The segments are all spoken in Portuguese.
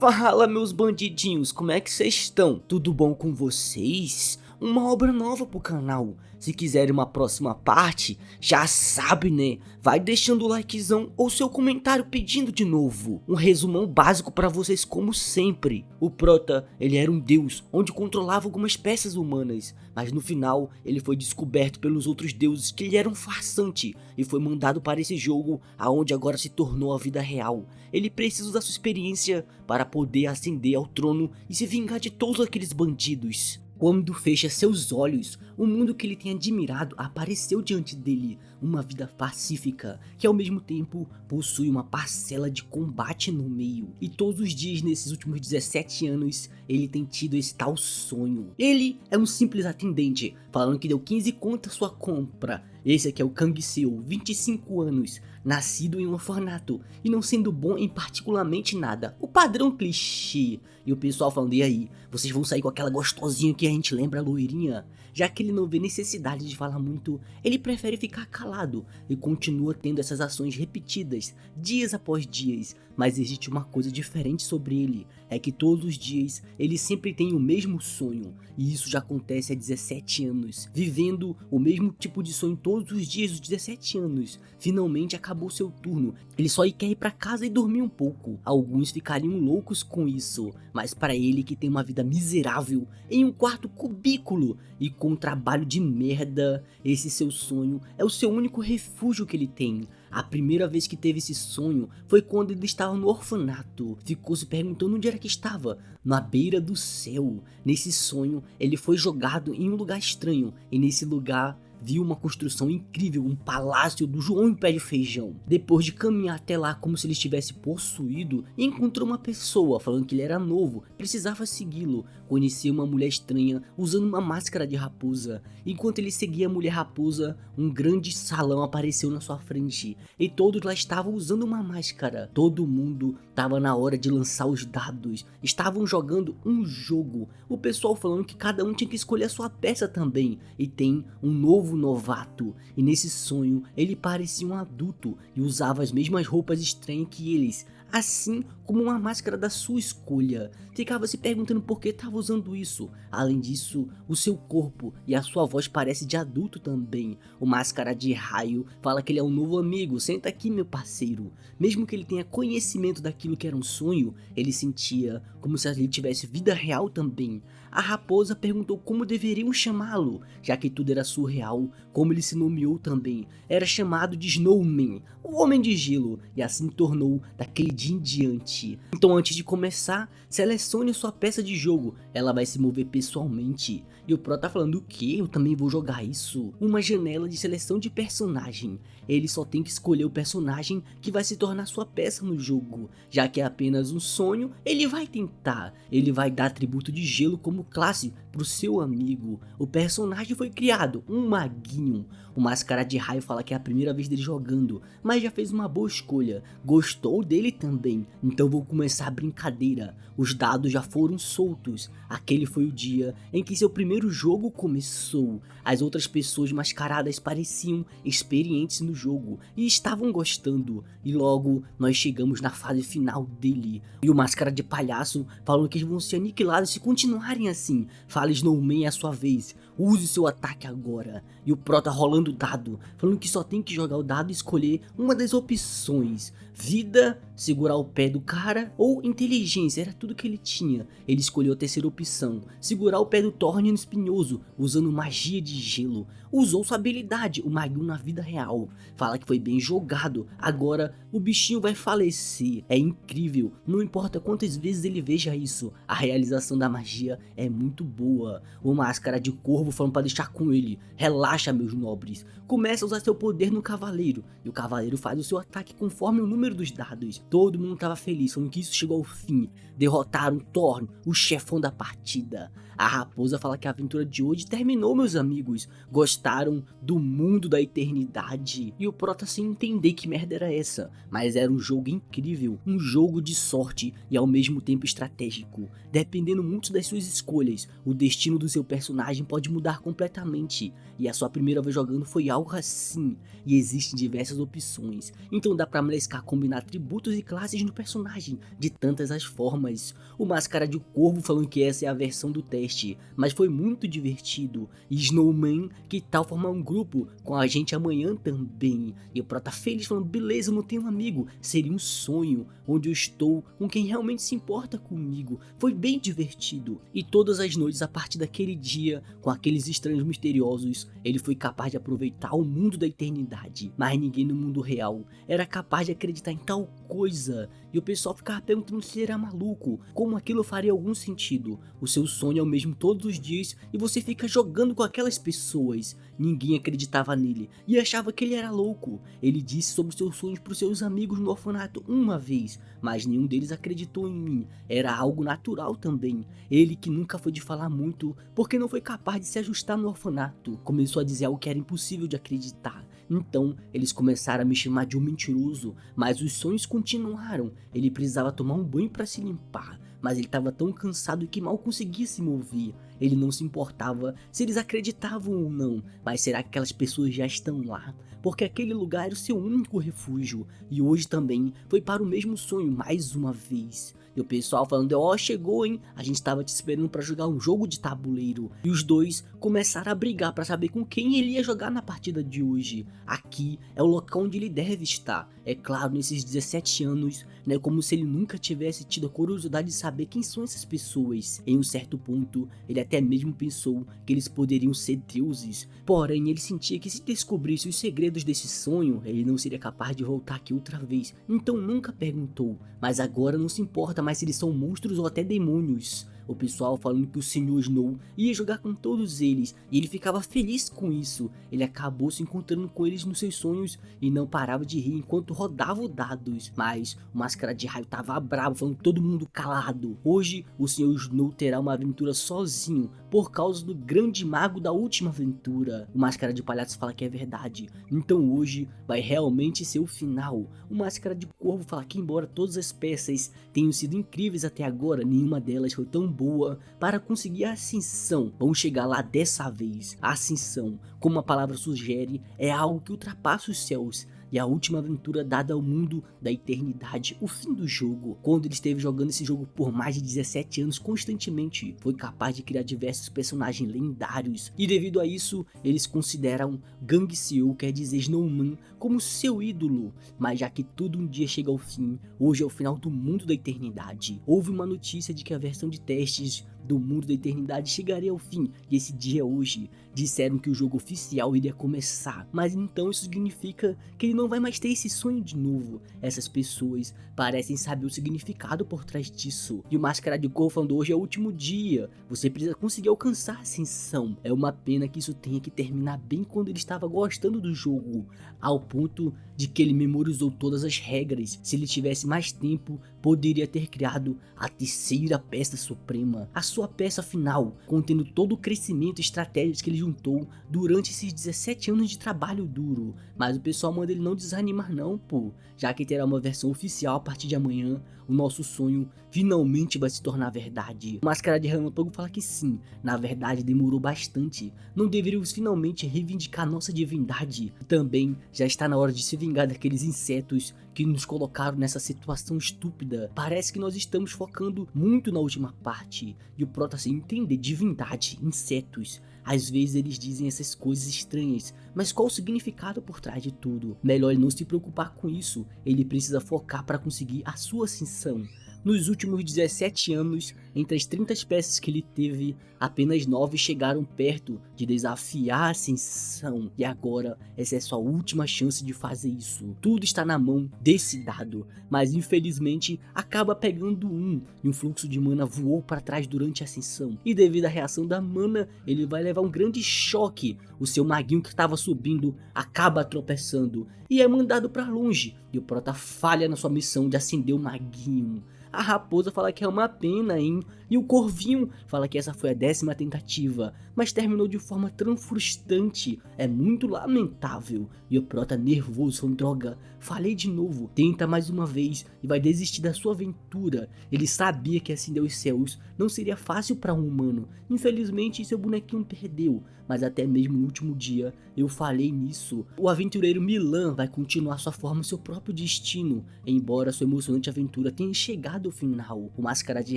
Fala, meus bandidinhos, como é que vocês estão? Tudo bom com vocês? Uma obra nova pro canal. Se quiserem uma próxima parte, já sabe, né? Vai deixando o likezão ou seu comentário pedindo de novo. Um resumão básico pra vocês como sempre. O Prota, ele era um deus onde controlava algumas peças humanas, mas no final ele foi descoberto pelos outros deuses que ele era um farsante e foi mandado para esse jogo aonde agora se tornou a vida real. Ele precisa da sua experiência para poder ascender ao trono e se vingar de todos aqueles bandidos. Quando fecha seus olhos, o mundo que ele tem admirado apareceu diante dele, uma vida pacífica, que ao mesmo tempo possui uma parcela de combate no meio. E todos os dias nesses últimos 17 anos, ele tem tido esse tal sonho. Ele é um simples atendente, falando que deu 15 conto a sua compra. Esse aqui é o Kang Seo, 25 anos, nascido em um orfanato e não sendo bom em particularmente nada, o padrão clichê. E o pessoal falando, e aí, vocês vão sair com aquela gostosinha que a gente lembra, a loirinha? Já que ele não vê necessidade de falar muito, ele prefere ficar calado e continua tendo essas ações repetidas, dias após dias. Mas existe uma coisa diferente sobre ele, é que todos os dias ele sempre tem o mesmo sonho, e isso já acontece há 17 anos, vivendo o mesmo tipo de sonho todos os dias dos 17 anos. Finalmente acabou seu turno, ele só quer ir pra casa e dormir um pouco. Alguns ficariam loucos com isso, mas para ele que tem uma vida miserável em um quarto cubículo e com um trabalho de merda, esse seu sonho é o seu único refúgio que ele tem. A primeira vez que teve esse sonho foi quando ele estava no orfanato. Ficou se perguntando onde era que estava, na beira do céu. Nesse sonho ele foi jogado em um lugar estranho, e nesse lugar viu uma construção incrível, um palácio do João em Pé de Feijão. Depois de caminhar até lá como se ele estivesse possuído, encontrou uma pessoa falando que ele era novo, precisava segui-lo. Conheceu uma mulher estranha usando uma máscara de raposa. Enquanto ele seguia a mulher raposa, um grande salão apareceu na sua frente e todos lá estavam usando uma máscara. Todo mundo estava na hora de lançar os dados, estavam jogando um jogo. O pessoal falando que cada um tinha que escolher a sua peça também, e tem um novo novato, e nesse sonho ele parecia um adulto e usava as mesmas roupas estranhas que eles, assim como uma máscara da sua escolha. Ficava se perguntando por que estava usando isso. Além disso, o seu corpo e a sua voz parece de adulto também. O Máscara de Raio fala que ele é um novo amigo, senta aqui meu parceiro. Mesmo que ele tenha conhecimento daquilo que era um sonho, ele sentia como se ele tivesse vida real também. A raposa perguntou como deveriam chamá-lo, já que tudo era surreal, como ele se nomeou também. Era chamado de Snowman, o Homem de Gelo, e assim tornou daquele dia em diante. Então antes de começar, selecione sua peça de jogo, ela vai se mover pessoalmente. E o Pro tá falando, o que? Eu também vou jogar isso? Uma janela de seleção de personagem. Ele só tem que escolher o personagem que vai se tornar sua peça no jogo. Já que é apenas um sonho, ele vai tentar. Ele vai dar atributo de gelo como classe pro seu amigo. O personagem foi criado, um maguinho. O Máscara de Raio fala que é a primeira vez dele jogando, mas já fez uma boa escolha. Gostou dele também, então vou começar a brincadeira. Os dados já foram soltos. Aquele foi o dia em que seu primeiro jogo começou. As outras pessoas mascaradas pareciam experientes no jogo e estavam gostando. E logo nós chegamos na fase final dele. E o Máscara de Palhaço falou que eles vão ser aniquilados se continuarem assim. Fala Snowman à sua vez, use seu ataque agora. E o Prota rolando o dado, falando que só tem que jogar o dado e escolher uma das opções. Vida, segurar o pé do cara, ou inteligência, era tudo que ele tinha. Ele escolheu a terceira opção, segurar o pé do Thornian Espinhoso, usando magia de gelo. Usou sua habilidade, o Magu na vida real. Fala que foi bem jogado, agora o bichinho vai falecer. É incrível, não importa quantas vezes ele veja isso, a realização da magia é muito boa. O Máscara de Corvo falando pra deixar com ele, relaxa meus nobres. Começa a usar seu poder no cavaleiro, e o cavaleiro faz o seu ataque conforme o número dos dados. Todo mundo tava feliz, falando que isso chegou ao fim. Derrotaram Thorn, o chefão da partida. A raposa fala que a aventura de hoje terminou, meus amigos. Gostaram do mundo da eternidade? E o Prota sem entender que merda era essa, mas era um jogo incrível, um jogo de sorte e ao mesmo tempo estratégico. Dependendo muito das suas escolhas, o destino do seu personagem pode mudar completamente. E a sua primeira vez jogando foi algo assim, e existem diversas opções, então dá pra mesclar, combinar atributos e classes no personagem, de tantas as formas. O Máscara de Corvo falando que essa é a versão do teste, mas foi muito divertido. E Snowman, que tal formar um grupo com a gente amanhã também. E o Prota feliz falando, beleza, eu não tenho um amigo, seria um sonho, onde eu estou com quem realmente se importa comigo. Foi bem divertido. E todas as noites a partir daquele dia, com aqueles estranhos misteriosos, ele foi capaz de aproveitar o mundo da eternidade. Mas ninguém no mundo real era capaz de acreditar em tal coisa. E o pessoal ficava perguntando se ele era maluco, como aquilo faria algum sentido. O seu sonho é o mesmo todos os dias e você fica jogando com aquelas pessoas. Ninguém acreditava nele e achava que ele era louco. Ele disse sobre seus sonhos para os seus amigos no orfanato uma vez, mas nenhum deles acreditou em mim. Era algo natural também. Ele, que nunca foi de falar muito, porque não foi capaz de se ajustar no orfanato, começou a dizer algo que era impossível de acreditar. Então eles começaram a me chamar de um mentiroso, mas os sonhos continuaram. Ele precisava tomar um banho para se limpar, mas ele estava tão cansado que mal conseguia se mover. Ele não se importava se eles acreditavam ou não, mas será que aquelas pessoas já estão lá? Porque aquele lugar era o seu único refúgio, e hoje também foi para o mesmo sonho mais uma vez. E o pessoal falando, ó, chegou hein, a gente estava te esperando para jogar um jogo de tabuleiro. E os dois começaram a brigar para saber com quem ele ia jogar na partida de hoje. Aqui é o local onde ele deve estar. É claro, nesses 17 anos, né, como se ele nunca tivesse tido a curiosidade de saber quem são essas pessoas. Em um certo ponto, ele até mesmo pensou que eles poderiam ser deuses. Porém, ele sentia que se descobrisse os segredos desse sonho, ele não seria capaz de voltar aqui outra vez. Então nunca perguntou, mas agora não se importa mais se eles são monstros ou até demônios. O pessoal falando que o Sr. Snow ia jogar com todos eles e ele ficava feliz com isso. Ele acabou se encontrando com eles nos seus sonhos e não parava de rir enquanto rodava os dados. Mas o Máscara de Raio tava bravo, falando todo mundo calado. Hoje o Sr. Snow terá uma aventura sozinho por causa do grande mago da última aventura. O Máscara de Palhaço fala que é verdade, então hoje vai realmente ser o final. O Máscara de Corvo fala que embora todas as peças tenham sido incríveis até agora, nenhuma delas foi tão boa para conseguir a ascensão. Vamos chegar lá dessa vez. A ascensão, como a palavra sugere, é algo que ultrapassa os céus. E a última aventura dada ao mundo da eternidade, o fim do jogo. Quando ele esteve jogando esse jogo por mais de 17 anos constantemente, foi capaz de criar diversos personagens lendários. E devido a isso, eles consideram Gang Seo, quer dizer Snowman, como seu ídolo. Mas já que tudo um dia chega ao fim, hoje é o final do mundo da eternidade. Houve uma notícia de que a versão de testes do mundo da eternidade chegaria ao fim, e esse dia é hoje. Disseram que o jogo oficial iria começar, mas então isso significa que ele não vai mais ter esse sonho de novo. Essas pessoas parecem saber o significado por trás disso. E o Máscara de Corvo falando, hoje é o último dia, você precisa conseguir alcançar a ascensão. É uma pena que isso tenha que terminar bem quando ele estava gostando do jogo, ao ponto de que ele memorizou todas as regras. Se ele tivesse mais tempo, poderia ter criado a terceira peça suprema, a sua peça final, contendo todo o crescimento e estratégias que ele juntou durante esses 17 anos de trabalho duro. Mas o pessoal manda ele não desanimar não, pô, já que terá uma versão oficial a partir de amanhã. O nosso sonho finalmente vai se tornar verdade. O Máscara de Relâmpago fala que sim, na verdade demorou bastante. Não deveríamos finalmente reivindicar nossa divindade. Também já está na hora de se vingar daqueles insetos que nos colocaram nessa situação estúpida. Parece que nós estamos focando muito na última parte. E o Prota sem entender divindade, insetos. Às vezes eles dizem essas coisas estranhas, mas qual o significado por trás de tudo? Melhor ele não se preocupar com isso, ele precisa focar para conseguir a sua ascensão. Nos últimos 17 anos, entre as 30 peças que ele teve, apenas 9 chegaram perto de desafiar a ascensão. E agora, essa é sua última chance de fazer isso. Tudo está na mão desse dado, mas infelizmente acaba pegando um, e um fluxo de mana voou para trás durante a ascensão. E devido à reação da mana, ele vai levar um grande choque. O seu maguinho que estava subindo acaba tropeçando e é mandado para longe. E o Prota falha na sua missão de acender o maguinho. A raposa fala que é uma pena, hein? E o Corvinho fala que essa foi a 10ª tentativa, mas terminou de forma tão frustrante, é muito lamentável. E o Prota nervoso falando, droga, falei de novo, tenta mais uma vez e vai desistir da sua aventura. Ele sabia que acender os céus não seria fácil para um humano, infelizmente seu bonequinho perdeu, mas até mesmo no último dia eu falei nisso. O aventureiro Milan vai continuar sua forma, seu próprio destino, embora sua emocionante aventura tenha chegado ao final. O Máscara de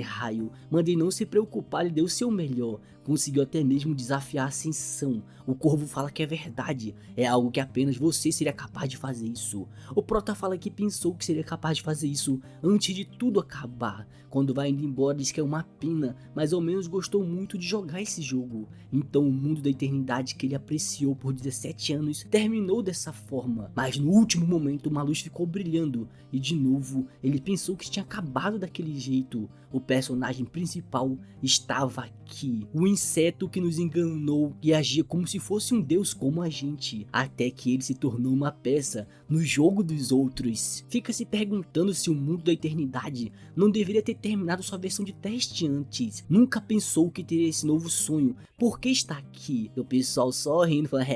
Raio manda ele não se preocupar, ele deu o seu melhor, conseguiu até mesmo desafiar a Ascensão. O Corvo fala que é verdade, é algo que apenas você seria capaz de fazer isso. O Prota fala que pensou que seria capaz de fazer isso antes de tudo acabar. Quando vai indo embora diz que é uma pena, mas ao menos gostou muito de jogar esse jogo. Então o mundo da eternidade que ele apreciou por 17 anos terminou dessa forma. Mas no último momento uma luz ficou brilhando e de novo ele pensou que tinha acabado daquele jeito. O personagem principal estava aqui, o inseto que nos enganou e agia como se fosse um deus como a gente, até que ele se tornou uma peça no jogo dos outros. Fica se perguntando se o mundo da eternidade não deveria ter terminado sua versão de teste antes. Nunca pensou que teria esse novo sonho. Por que está aqui? O pessoal só rindo, falando,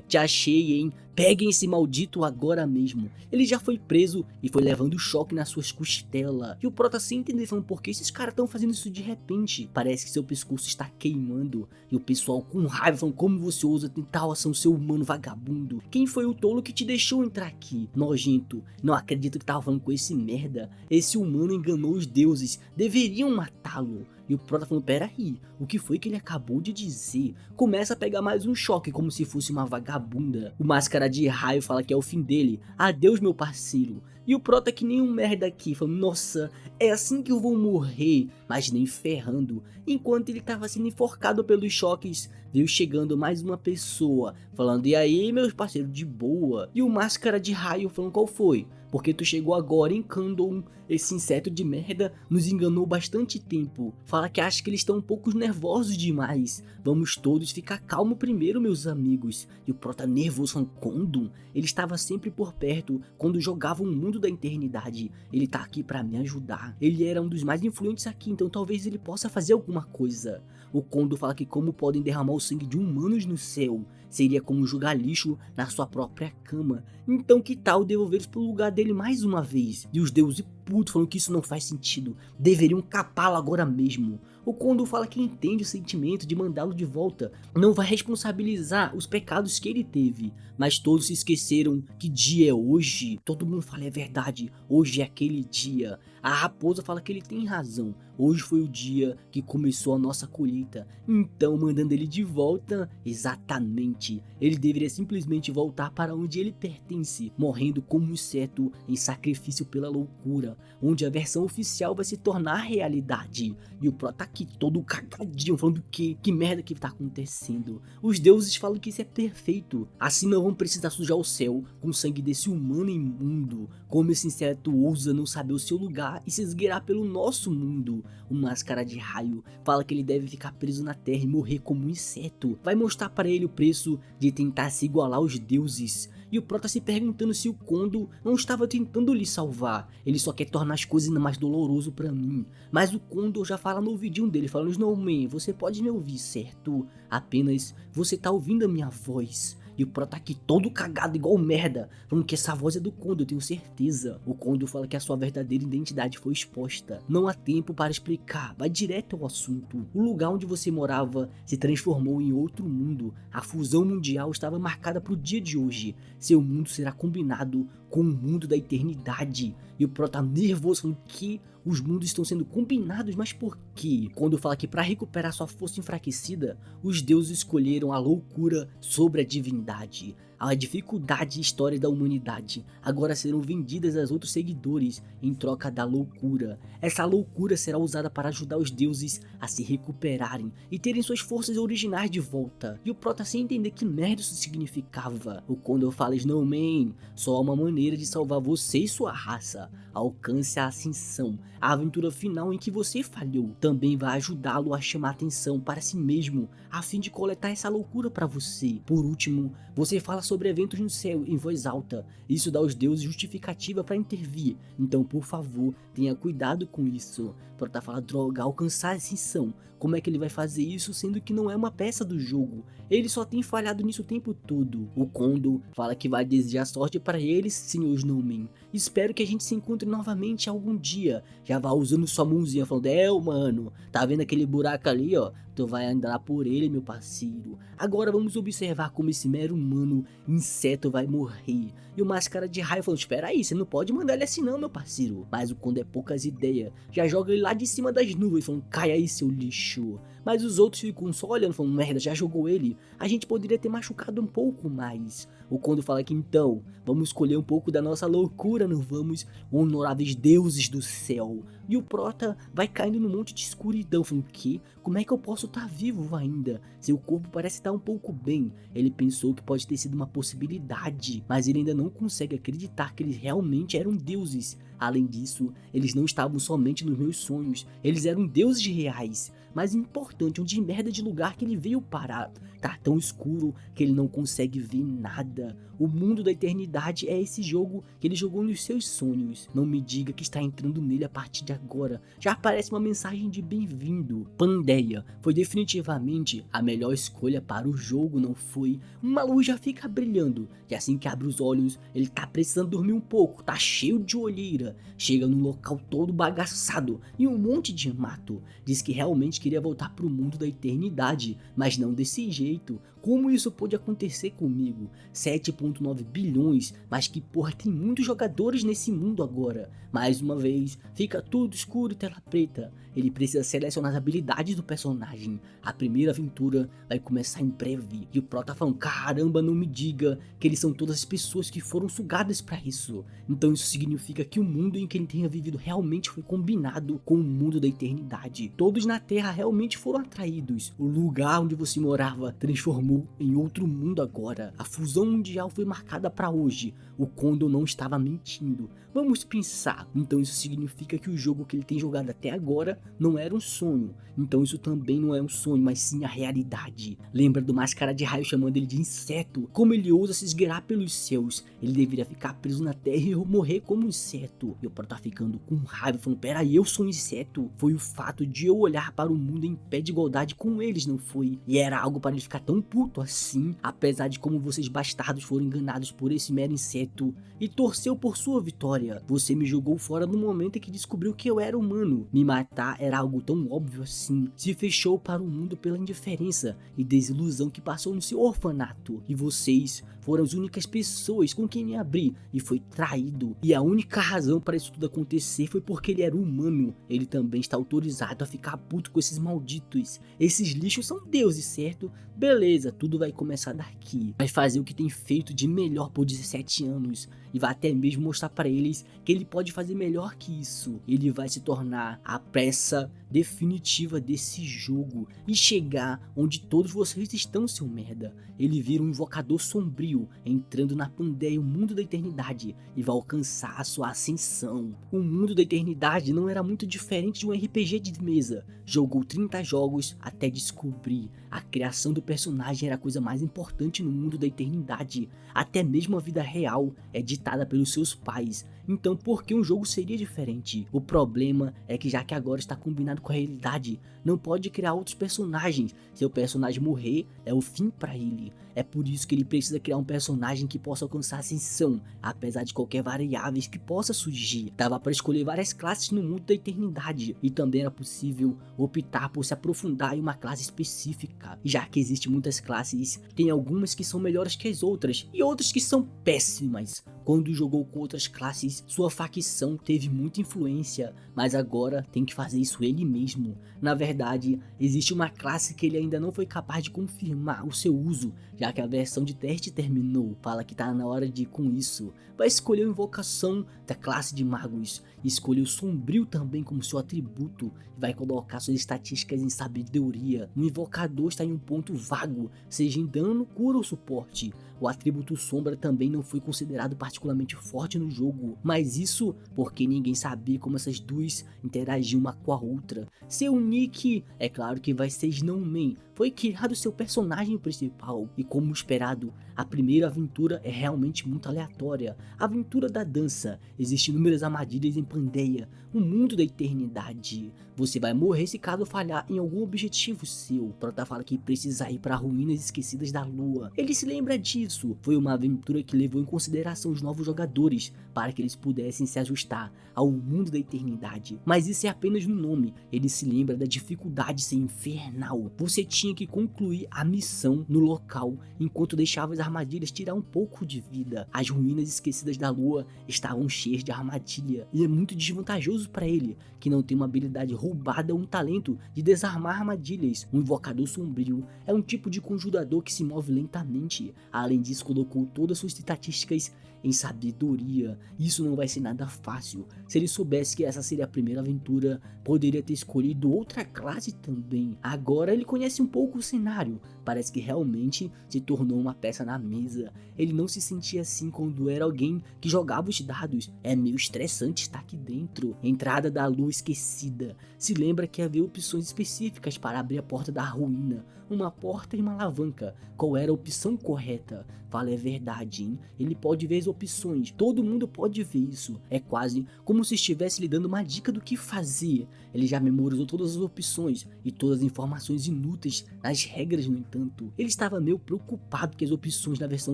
te achei, hein? Peguem esse maldito agora mesmo. Ele já foi preso e foi levando choque nas suas costelas. E o Prota sem entender, falando, por que esses caras estão fazendo isso de repente? Parece que seu pescoço está queimando. E o pessoal com raiva, falando, como você ousa tentar ação, seu humano vagabundo? Quem foi o tolo que te deixou entrar aqui? Nojento, não acredito que tava falando com esse merda. Esse humano enganou os deuses, deveriam matá-lo. E o Prota falando, peraí, o que foi que ele acabou de dizer? Começa a pegar mais um choque como se fosse uma vagabunda. O Máscara de Raio fala que é o fim dele. Adeus meu parceiro. E o Prota que nem um merda aqui, falando, nossa, é assim que eu vou morrer, mas nem ferrando. Enquanto ele tava sendo enforcado pelos choques, veio chegando mais uma pessoa, falando, e aí meus parceiros, de boa? E o Máscara de Raio falando, qual foi? Porque tu chegou agora em Kandon, esse inseto de merda nos enganou bastante tempo. Fala que acha que eles estão um pouco nervosos demais. Vamos todos ficar calmo primeiro, meus amigos. E o Prota nervoso falando, Kandon? Ele estava sempre por perto quando jogava o mundo da eternidade. Ele tá aqui pra me ajudar. Ele era um dos mais influentes aqui, então talvez ele possa fazer alguma coisa. O Kondo fala que como podem derramar o sangue de humanos no céu? Seria como jogar lixo na sua própria cama. Então que tal devolvê-los pro lugar dele mais uma vez? E os deuses putos falando que isso não faz sentido. Deveriam capá-lo agora mesmo. O Kondo fala que entende o sentimento de mandá-lo de volta. Não vai responsabilizar os pecados que ele teve. Mas todos se esqueceram que dia é hoje. Todo mundo fala, é verdade. Hoje é aquele dia. A raposa fala que ele tem razão. Hoje foi o dia que começou a nossa colheita. Então mandando ele de volta, exatamente. Ele deveria simplesmente voltar para onde ele pertence. Morrendo como um inseto em sacrifício pela loucura. Onde a versão oficial vai se tornar realidade. E o Prota aqui todo cagadinho falando que merda que tá acontecendo. Os deuses falam que isso é perfeito. Assim não vão precisar sujar o céu com o sangue desse humano imundo. Como esse inseto ousa não saber o seu lugar e se esgueirar pelo nosso mundo. O Máscara de Raio fala que ele deve ficar preso na terra e morrer como um inseto. Vai mostrar para ele o preço de tentar se igualar aos deuses. E o Prota se perguntando se o Kondo não estava tentando lhe salvar. Ele só quer tornar as coisas ainda mais doloroso pra mim. Mas o Kondo já fala no ouvidinho dele, falando, Snowman, você pode me ouvir, certo? Apenas você tá ouvindo a minha voz. E o Prota aqui todo cagado igual merda, falando que essa voz é do Kondo, eu tenho certeza. O Kondo fala que a sua verdadeira identidade foi exposta. Não há tempo para explicar, vai direto ao assunto. O lugar onde você morava se transformou em outro mundo. A fusão mundial estava marcada para o dia de hoje. Seu mundo será combinado com o mundo da eternidade. E o Prota nervoso falando que os mundos estão sendo combinados, mas por quê? Quando fala que para recuperar sua força enfraquecida, os deuses escolheram a loucura sobre a divindade. A dificuldade e história da humanidade agora serão vendidas aos outros seguidores em troca da loucura. Essa loucura será usada para ajudar os deuses a se recuperarem e terem suas forças originais de volta. E o Prota sem entender que merda isso significava. O Kondo fala, Snowman, só há uma maneira de salvar você e sua raça. Alcance a ascensão, a aventura final em que você falhou. Também vai ajudá-lo a chamar atenção para si mesmo, a fim de coletar essa loucura para você. Por último, você fala sobre eventos no céu em voz alta. Isso dá aos deuses justificativa para intervir. Então, por favor, tenha cuidado com isso. Prota fala, droga, alcançar a ascensão. Como é que ele vai fazer isso sendo que não é uma peça do jogo? Ele só tem falhado nisso o tempo todo. O Kondo fala que vai desejar sorte para eles, Sr. Snowman. Espero que a gente se encontre novamente algum dia. Já vai usando sua mãozinha falando, mano, tá vendo aquele buraco ali, ó? Tu vai andar por ele, meu parceiro. Agora vamos observar como esse mero humano inseto vai morrer. E o Máscara de Raio falou, espera aí, você não pode mandar ele assim não, meu parceiro. Mas o Kondo é poucas ideias. Já joga ele lá de cima das nuvens, falando, cai aí, seu lixo. Mas os outros ficam só olhando, falando, merda, já jogou ele. A gente poderia ter machucado um pouco mais. O Kondo fala que então, vamos escolher um pouco da nossa loucura, não vamos, honoráveis deuses do céu. E o Prota vai caindo num monte de escuridão, falando, que? Como é que eu posso estar vivo ainda? Seu corpo parece estar um pouco bem. Ele pensou que pode ter sido uma possibilidade, mas ele ainda não consegue acreditar que eles realmente eram deuses. Além disso, eles não estavam somente nos meus sonhos, eles eram deuses reais. Mas importante, onde merda de lugar que ele veio parar? Tá tão escuro que ele não consegue ver nada. O mundo da eternidade é esse jogo que ele jogou nos seus sonhos. Não me diga que está entrando nele a partir de agora. Já aparece uma mensagem de bem-vindo. Pandeia foi definitivamente a melhor escolha para o jogo, não foi? Uma luz já fica brilhando. E assim que abre os olhos, ele tá precisando dormir um pouco. Tá cheio de olheira. Chega num local todo bagaçado e um monte de mato. Diz que realmente queria voltar pro mundo da eternidade, mas não desse jeito. Como isso pôde acontecer comigo? 7,9 bilhões, mas que porra, tem muitos jogadores nesse mundo agora. Mais uma vez, fica tudo escuro e tela preta. Ele precisa selecionar as habilidades do personagem. A primeira aventura vai começar em breve. E o Prota falando, caramba, não me diga que eles são todas as pessoas que foram sugadas para isso. Então isso significa que o mundo em que ele tenha vivido realmente foi combinado com o mundo da eternidade. Todos na Terra realmente foram atraídos. O lugar onde você morava transformou em outro mundo agora. A fusão mundial foi marcada para hoje. O Kondo não estava mentindo. Vamos pensar. Então isso significa que o jogo que ele tem jogado até agora não era um sonho. Então isso também não é um sonho, mas sim a realidade. Lembra do Máscara de Raio chamando ele de inseto? Como ele ousa se esgueirar pelos céus? Ele deveria ficar preso na terra e morrer como um inseto. E o Prota tá ficando com raiva, falando, peraí, eu sou um inseto? Foi o fato de eu olhar para o mundo em pé de igualdade com eles, não foi? E era algo para ele ficar tão puto assim, apesar de como vocês bastardos foram enganados por esse mero inseto e torceu por sua vitória. Você me jogou fora no momento em que descobriu que eu era humano. Me matar era algo tão óbvio assim. Se fechou para o mundo pela indiferença e desilusão que passou no seu orfanato. E vocês foram as únicas pessoas com quem me abri e foi traído. E a única razão para isso tudo acontecer foi porque ele era humano. Ele também está autorizado a ficar puto com esses malditos. Esses lixos são deuses, certo? Beleza, tudo vai começar daqui. Vai fazer o que tem feito de melhor por 17 anos. E vai até mesmo mostrar para eles que ele pode fazer melhor que isso. Ele vai se tornar a peça definitiva desse jogo e chegar onde todos vocês estão, seu merda. Ele vira um invocador sombrio, entrando na Pandeia, o mundo da eternidade, e vai alcançar a sua ascensão. O mundo da eternidade não era muito diferente de um RPG de mesa. Jogou 30 jogos até descobrir. A criação do personagem era a coisa mais importante no mundo da eternidade. Até mesmo a vida real é ditada pelos seus pais. Então por que um jogo seria diferente? O problema é que já que agora está combinado com a realidade, não pode criar outros personagens. Se o personagem morrer, é o fim para ele. É por isso que ele precisa criar um personagem que possa alcançar ascensão, apesar de qualquer variáveis que possa surgir. Dava para escolher várias classes no mundo da eternidade, e também era possível optar por se aprofundar em uma classe específica. Já que existem muitas classes, tem algumas que são melhores que as outras, e outras que são péssimas. Quando jogou com outras classes, sua facção teve muita influência, mas agora tem que fazer isso ele mesmo. Na verdade, existe uma classe que ele ainda não foi capaz de confirmar o seu uso, já que a versão de teste terminou. Fala que tá na hora de ir com isso. Vai escolher a invocação da classe de magos, escolhe o sombrio também como seu atributo, e vai colocar suas estatísticas em sabedoria. O invocador está em um ponto vago, seja em dano, cura ou suporte. O atributo sombra também não foi considerado particularmente forte no jogo, mas isso porque ninguém sabia como essas duas interagiam uma com a outra. Seu nick, é claro que vai ser Snowman, foi criado seu personagem principal. E como esperado, a primeira aventura é realmente muito aleatória. A aventura da dança. Existem inúmeras armadilhas em Pandeia, o mundo da eternidade. Você vai morrer se caso falhar em algum objetivo seu. O prota fala que precisa ir para ruínas esquecidas da lua. Ele se lembra disso. Foi uma aventura que levou em consideração os novos jogadores, para que eles pudessem se ajustar ao mundo da eternidade. Mas isso é apenas no nome. Ele se lembra da dificuldade de ser infernal. Você tinha que concluir a missão no local, enquanto deixava as armadilhas tirar um pouco de vida. As ruínas esquecidas da lua estavam cheias de armadilha, e é muito desvantajoso para ele, que não tem uma habilidade roubada ou um talento de desarmar armadilhas. Um invocador sombrio é um tipo de conjurador que se move lentamente. Além disso, colocou todas suas estatísticas em sabedoria. Isso não vai ser nada fácil. Se ele soubesse que essa seria a primeira aventura, poderia ter escolhido outra classe também. Agora ele conhece um pouco o cenário. Parece que realmente se tornou uma peça na mesa. Ele não se sentia assim quando era alguém que jogava os dados. É meio estressante estar aqui dentro. Entrada da lua esquecida. Se lembra que havia opções específicas para abrir a porta da ruína. Uma porta e uma alavanca. Qual era a opção correta? Fala, é verdade, hein? Ele pode ver as opções. Todo mundo pode ver isso. É quase como se estivesse lhe dando uma dica do que fazer. Ele já memorizou todas as opções e todas as informações inúteis nas regras, no entanto. Ele estava meio preocupado que as opções na versão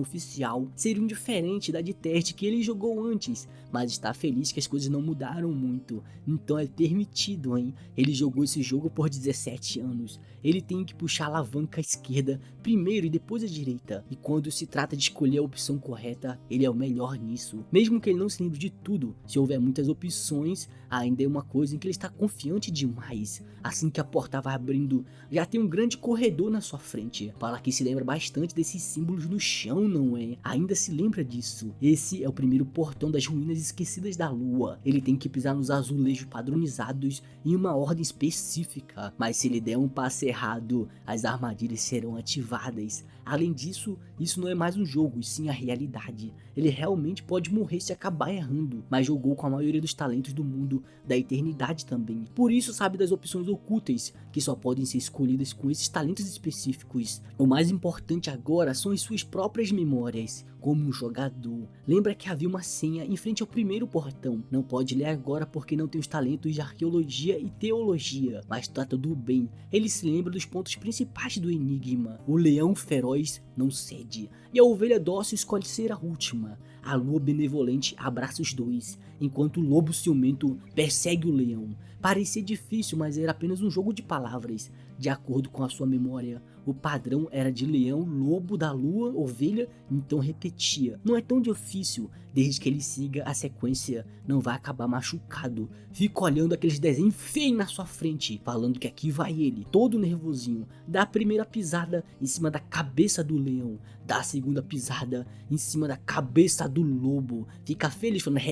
oficial seriam diferentes da de teste que ele jogou antes, mas está feliz que as coisas não mudaram muito. Então é permitido, hein? Ele jogou esse jogo por 17 anos. Ele tem que puxar a alavanca à esquerda primeiro e depois à direita. E quando se trata de escolher a opção correta, ele é o melhor nisso. Mesmo que ele não se lembre de tudo, se houver muitas opções, ainda é uma coisa em que ele está confiante demais. Assim que a porta vai abrindo, já tem um grande corredor na sua frente. Fala que se lembra bastante desses símbolos no chão, não é? Ainda se lembra disso. Esse é o primeiro portão das ruínas esquecidas da lua. Ele tem que pisar nos azulejos padronizados em uma ordem específica. Mas se ele der um passo errado, as armadilhas serão ativadas. Além disso, isso não é mais um jogo, e sim a realidade. Ele realmente pode morrer se acabar errando, mas jogou com a maioria dos talentos do mundo da eternidade também. Por isso sabe das opções ocultas, que só podem ser escolhidas com esses talentos específicos. O mais importante agora são as suas próprias memórias, como um jogador. Lembra que havia uma senha em frente ao primeiro portão. Não pode ler agora porque não tem os talentos de arqueologia e teologia, mas tá tudo bem. Ele se lembra dos pontos principais do enigma. O leão feroz não cede, e a ovelha dócil escolhe ser a última. A lua benevolente abraça os dois, enquanto o lobo ciumento persegue o leão. Parecia difícil, mas era apenas um jogo de palavras. De acordo com a sua memória, o padrão era de leão, lobo, da lua, ovelha, então repetia. Não é tão difícil, desde que ele siga a sequência, não vai acabar machucado. Fica olhando aqueles desenhos feios na sua frente, falando que aqui vai ele, todo nervosinho. Dá a primeira pisada em cima da cabeça do leão, dá a segunda pisada em cima da cabeça do lobo. Fica feliz falando,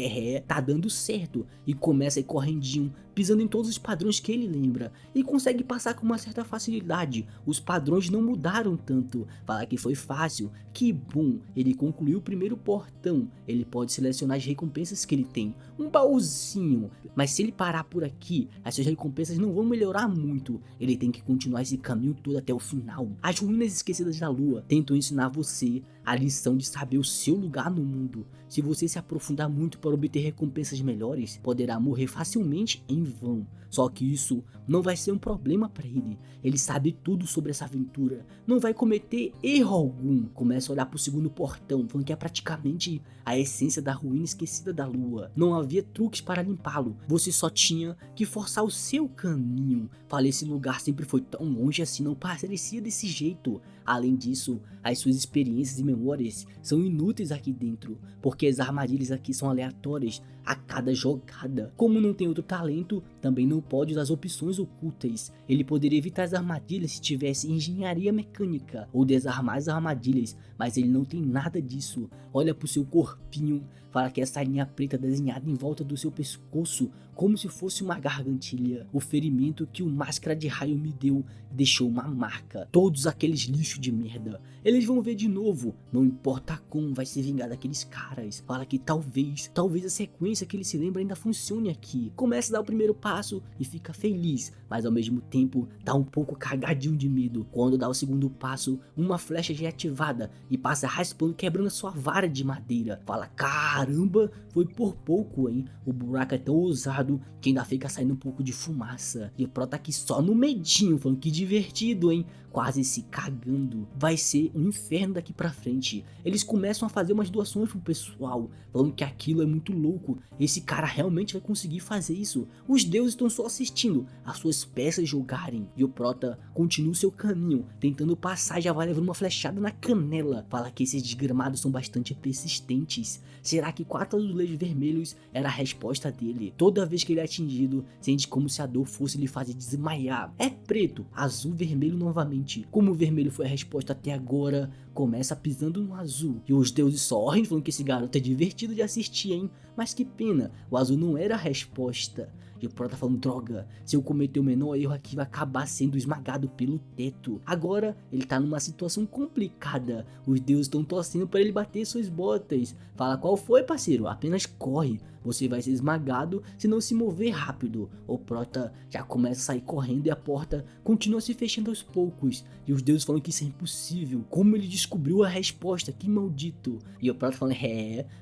tá dando certo. E começa a ir correndinho, pisando em todos os padrões que ele lembra, e consegue passar com uma certa facilidade. Os padrões não mudaram tanto. Falar que foi fácil, que bom. Ele concluiu o primeiro portão. Ele pode selecionar as recompensas que ele tem, um baúzinho, mas se ele parar por aqui, as suas recompensas não vão melhorar muito. Ele tem que continuar esse caminho todo até o final. As ruínas esquecidas da lua tentam ensinar você a lição de saber o seu lugar no mundo. Se você se aprofundar muito para obter recompensas melhores, poderá morrer facilmente em vão. Só que isso não vai ser um problema para ele. Ele sabe tudo sobre essa aventura, não vai cometer erro algum. Começa a olhar para o segundo portão, falando que é praticamente a essência da ruína esquecida da lua. Não havia truques para limpá-lo, você só tinha que forçar o seu caminho. Falei, esse lugar sempre foi tão longe assim, não parecia desse jeito. Além disso, as suas experiências e memórias são inúteis aqui dentro, porque as armadilhas aqui são aleatórias a cada jogada. Como não tem outro talento, também não pode usar as opções ocultas. Ele poderia evitar as armadilhas se tivesse engenharia mecânica ou desarmar as armadilhas, mas ele não tem nada disso. Olha pro seu corpinho, fala que essa linha preta desenhada em volta do seu pescoço como se fosse uma gargantilha. O ferimento que o Máscara de Raio me deu deixou uma marca. Todos aqueles lixos de merda, eles vão ver de novo, não importa como vai se vingar daqueles caras. Fala que talvez a sequência que ele se lembra ainda funcione aqui. Começa a dar o primeiro passo e fica feliz, mas ao mesmo tempo tá um pouco cagadinho de medo. Quando dá o segundo passo, uma flecha já é ativada e passa raspando, quebrando a sua vara de madeira. Fala, caramba, foi por pouco, hein? O buraco é tão ousado que ainda fica saindo um pouco de fumaça. E o Pro tá aqui só no medinho, falando que divertido, hein? Quase se cagando. Vai ser um inferno daqui pra frente. Eles começam a fazer umas doações pro pessoal, falando que aquilo é muito louco. Esse cara realmente vai conseguir fazer isso. Os deuses estão só assistindo as suas peças jogarem. E o Prota continua o seu caminho, tentando passar e já vai levando uma flechada na canela. Fala que esses desgramados são bastante persistentes. Será que 4 azulejos vermelhos era a resposta dele? Toda vez que ele é atingido, sente como se a dor fosse lhe fazer desmaiar. É preto, azul, vermelho novamente. Como o vermelho foi a resposta até agora, começa pisando no azul. E os deuses sorrem, falando que esse garoto é divertido de assistir, hein? Mas que pena, o azul não era a resposta. E o Pro tá falando, droga, se eu cometer o menor erro aqui vai acabar sendo esmagado pelo teto. Agora ele tá numa situação complicada. Os deuses estão torcendo para ele bater suas botas. Fala, qual foi, parceiro? Apenas corre. Você vai ser esmagado se não se mover rápido. O Prota já começa a sair correndo e a porta continua se fechando aos poucos. E os deuses falam que isso é impossível. Como ele descobriu a resposta? Que maldito. E o Prota falando,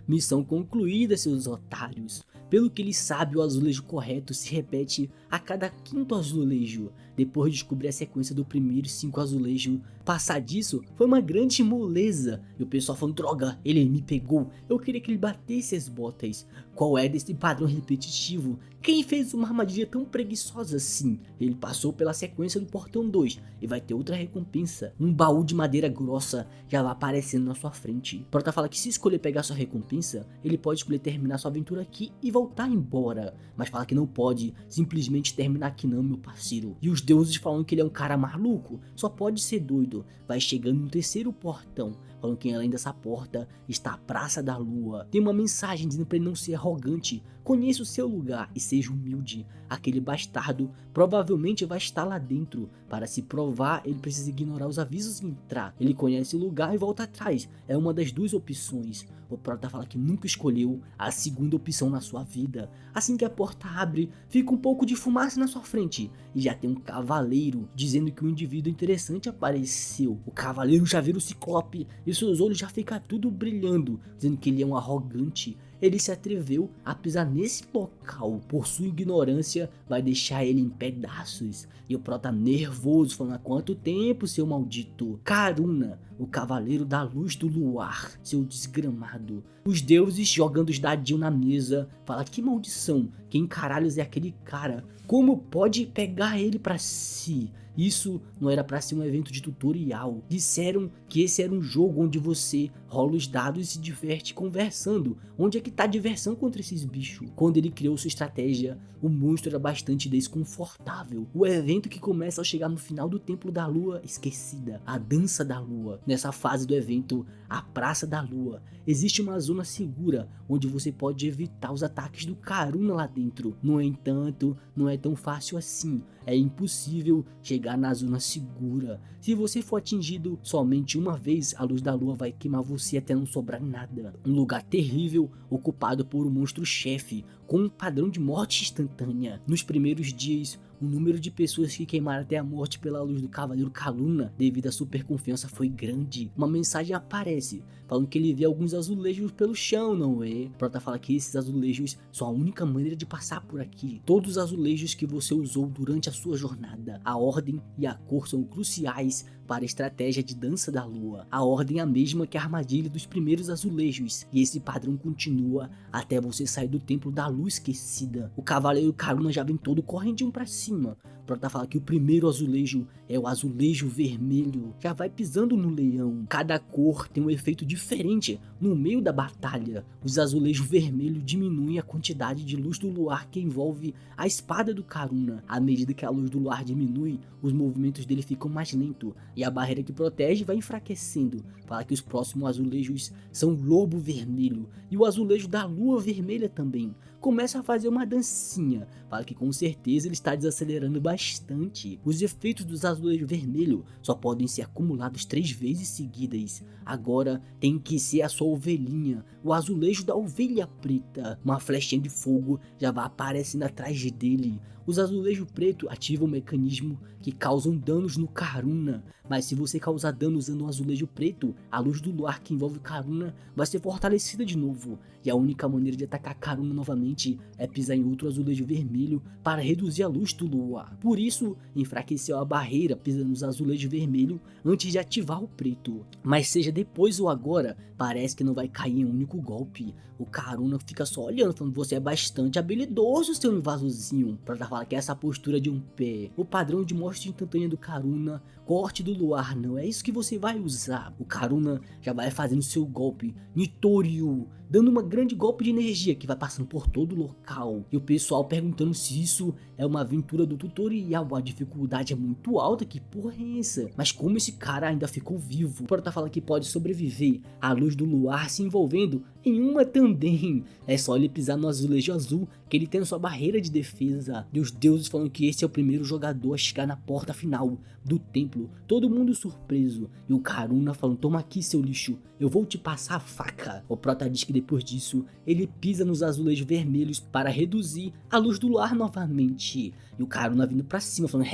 missão concluída, seus otários. Pelo que ele sabe, o azulejo correto se repete a cada 5º azulejo. Depois de descobrir a sequência do primeiro 5 azulejos, passar disso foi uma grande moleza. E o pessoal falando, droga, ele me pegou. Eu queria que ele batesse as botas. Qual é desse padrão repetitivo? Quem fez uma armadilha tão preguiçosa assim? Ele passou pela sequência do portão 2 e vai ter outra recompensa. Um baú de madeira grossa já vai aparecendo na sua frente. Prota fala que se escolher pegar sua recompensa, ele pode escolher terminar sua aventura aqui e voltar embora. Mas fala que não pode simplesmente terminar aqui não, meu parceiro. E os deuses falam que ele é um cara maluco, só pode ser doido. Vai chegando no 3º portão, falando que além dessa porta está a Praça da Lua. Tem uma mensagem dizendo para ele não ser arrogante, conheça o seu lugar e seja humilde. Aquele bastardo provavelmente vai estar lá dentro. Para se provar, ele precisa ignorar os avisos e entrar. Ele conhece o lugar e volta atrás, é uma das 2 opções. O Prota fala que nunca escolheu a segunda opção na sua vida. Assim que a porta abre, fica um pouco de fumaça na sua frente e já tem um cavaleiro dizendo que um indivíduo interessante apareceu. O cavaleiro já vira o Ciclope e seus olhos já ficam tudo brilhando, dizendo que ele é um arrogante. Ele se atreveu a pisar nesse local, por sua ignorância vai deixar ele em pedaços. E o Prota nervoso falando, há quanto tempo, seu maldito? Karuna, o cavaleiro da luz do luar, seu desgramado. Os deuses jogando os dadinhos na mesa, fala, que maldição, quem caralhos é aquele cara? Como pode pegar ele pra si? Isso não era pra ser um evento de tutorial. Disseram que esse era um jogo onde você rola os dados e se diverte conversando. Onde é que tá a diversão contra esses bichos? Quando ele criou sua estratégia, o monstro era bastante desconfortável. O evento que começa ao chegar no final do Templo da Lua Esquecida, a Dança da Lua. Nessa fase do evento, a Praça da Lua, existe uma zona segura onde você pode evitar os ataques do Karuna lá dentro. No entanto, não é tão fácil assim. É impossível chegar na zona segura. Se você for atingido somente uma vez, a luz da lua vai queimar você até não sobrar nada. Um lugar terrível ocupado por um monstro-chefe com um padrão de morte instantânea. Nos primeiros dias, o número de pessoas que queimaram até a morte pela luz do Cavaleiro Karuna devido à super confiança foi grande. Uma mensagem aparece falando que ele vê alguns azulejos pelo chão, não é? Prota fala que esses azulejos são a única maneira de passar por aqui. Todos os azulejos que você usou durante a sua jornada, a ordem e a cor são cruciais para a estratégia de Dança da Lua. A ordem é a mesma que a armadilha dos primeiros azulejos, e esse padrão continua até você sair do Templo da Lua Esquecida. O Cavaleiro Karuna já vem todo correndinho pra cima. Prota fala que o primeiro azulejo é o azulejo vermelho. Já vai pisando no leão. Cada cor tem um efeito diferente no meio da batalha. Os azulejos vermelhos diminuem a quantidade de luz do luar que envolve a espada do Karuna. À medida que a luz do luar diminui, os movimentos dele ficam mais lentos e a barreira que protege vai enfraquecendo. Fala que os próximos azulejos são o lobo vermelho e o azulejo da lua vermelha também. começa a fazer uma dancinha. Fala que com certeza ele está desacelerando bastante. Os efeitos dos azulejos vermelhos só podem ser acumulados 3 vezes seguidas. Agora tem que ser a sua ovelhinha, o azulejo da ovelha preta. Uma flechinha de fogo já vai aparecendo atrás dele. Os azulejos pretos ativam um mecanismo que causam danos no Karuna, mas se você causar dano usando um azulejo preto, a luz do luar que envolve Karuna vai ser fortalecida de novo, e a única maneira de atacar Karuna novamente é pisar em outro azulejo vermelho para reduzir a luz do luar. Por isso, enfraqueceu a barreira pisando nos azulejos vermelhos antes de ativar o preto. Mas seja depois ou agora, parece que não vai cair em um único golpe. O Karuna fica só olhando, falando: você é bastante habilidoso, seu invasozinho. Pra falar que essa postura de um pé, o padrão de morte instantânea do Karuna, corte do luar, não é isso que você vai usar. O Karuna já vai fazendo seu golpe, Nitoryu, dando uma grande golpe de energia que vai passando por todo o local. E o pessoal perguntando se isso é uma aventura do tutorial, a dificuldade é muito alta, que porra é essa? Mas como esse cara ainda ficou vivo? O Prota fala que pode sobreviver à luz do luar se envolvendo em uma também. É só ele pisar no azulejo azul que ele tem a sua barreira de defesa. E os deuses falam que esse é o primeiro jogador a chegar na porta final do templo. Todo mundo surpreso. E o Karuna falando: toma aqui, seu lixo, eu vou te passar a faca. O Prota diz que depois disso ele pisa nos azulejos vermelhos para reduzir a luz do luar novamente. E o Karuna vindo pra cima falando: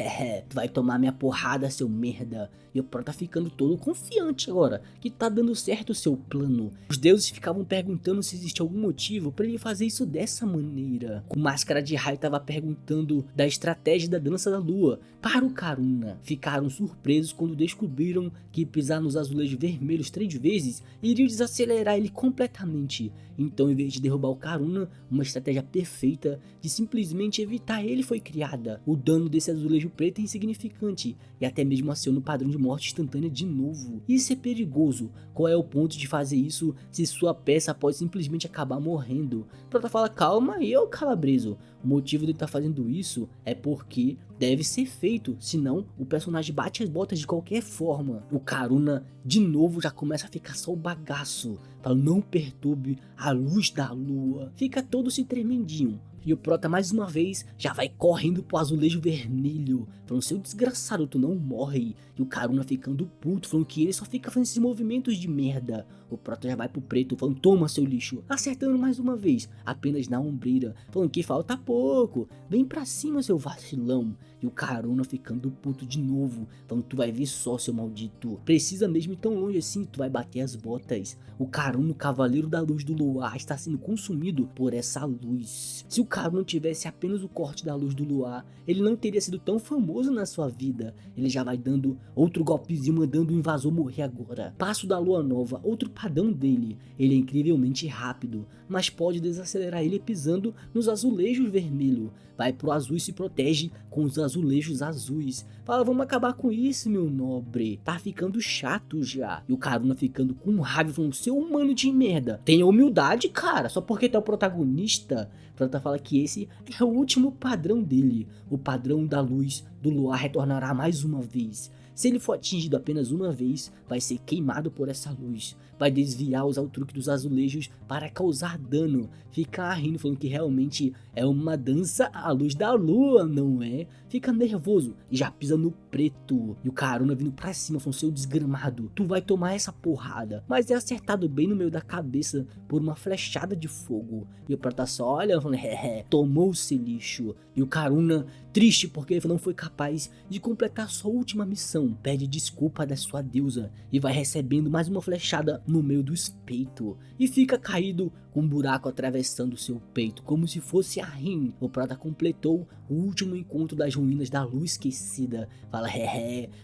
tu vai tomar minha porrada, seu merda. E o Prota ficando todo confiante agora que tá dando certo o seu plano. Os deuses ficavam perguntando se existe algum motivo para ele fazer isso dessa maneira. O Máscara de Raio tava perguntando da estratégia da dança da lua para o Karuna. Ficaram surpresos quando descobriram que pisar nos azulejos vermelhos 3 vezes iria desacelerar ele completamente. Então, em vez de derrubar o Karuna, uma estratégia perfeita de simplesmente evitar ele foi criada. O dano desse azulejo preto é insignificante e até mesmo aciona o padrão de morte instantânea de novo. Isso é perigoso. Qual é o ponto de fazer isso se sua peça pode simplesmente acabar morrendo? Prota fala: calma aí, ô calabreso. O motivo de ele estar fazendo isso é porque deve ser feito, senão o personagem bate as botas de qualquer forma. O Karuna de novo já começa a ficar só o bagaço, para não perturbe a luz da lua. Fica todo se tremendinho. E o Prota mais uma vez já vai correndo pro azulejo vermelho, falando: seu desgraçado, tu não morre. E o Karuna ficando puto, falando que ele só fica fazendo esses movimentos de merda. O Prota já vai pro preto, falando: toma, seu lixo. Acertando mais uma vez, apenas na ombreira, falando que falta pouco. Vem pra cima, seu vacilão. E o Karuna ficando puto de novo, falando: tu vai ver só, seu maldito. Precisa mesmo ir tão longe assim, tu vai bater as botas. O Karuna, o cavaleiro da luz do luar, está sendo consumido por essa luz. Se o Karuna tivesse apenas o corte da luz do luar, ele não teria sido tão famoso na sua vida. Ele já vai dando outro golpezinho, mandando o invasor morrer agora. Passo da lua nova, outro padrão dele. Ele é incrivelmente rápido, mas pode desacelerar ele pisando nos azulejos vermelhos. Vai pro azul e se protege com os azulejos azuis. Fala: vamos acabar com isso, meu nobre. Tá ficando chato já. E o Karuna ficando com raiva, falando: seu humano de merda, tenha humildade, cara, só porque tu é o protagonista. Prota fala que esse é o último padrão dele. O padrão da luz do luar retornará mais uma vez. Se ele for atingido apenas uma vez, vai ser queimado por essa luz. Vai desviar usar o truque dos azulejos para causar dano. Fica rindo, falando que realmente é uma dança à luz da lua, não é? Fica nervoso e já pisa no preto. E o Karuna vindo pra cima, falando: seu desgramado, tu vai tomar essa porrada. Mas é acertado bem no meio da cabeça por uma flechada de fogo. E o Prota só olha, falando: tomou-se, lixo. E o Karuna, triste porque ele não foi capaz de completar sua última missão, pede desculpa da sua deusa e vai recebendo mais uma flechada no meio do peito. E fica caído com um buraco atravessando seu peito, como se fosse a rim. O Prota completou o último encontro das ruínas da lua esquecida. Fala: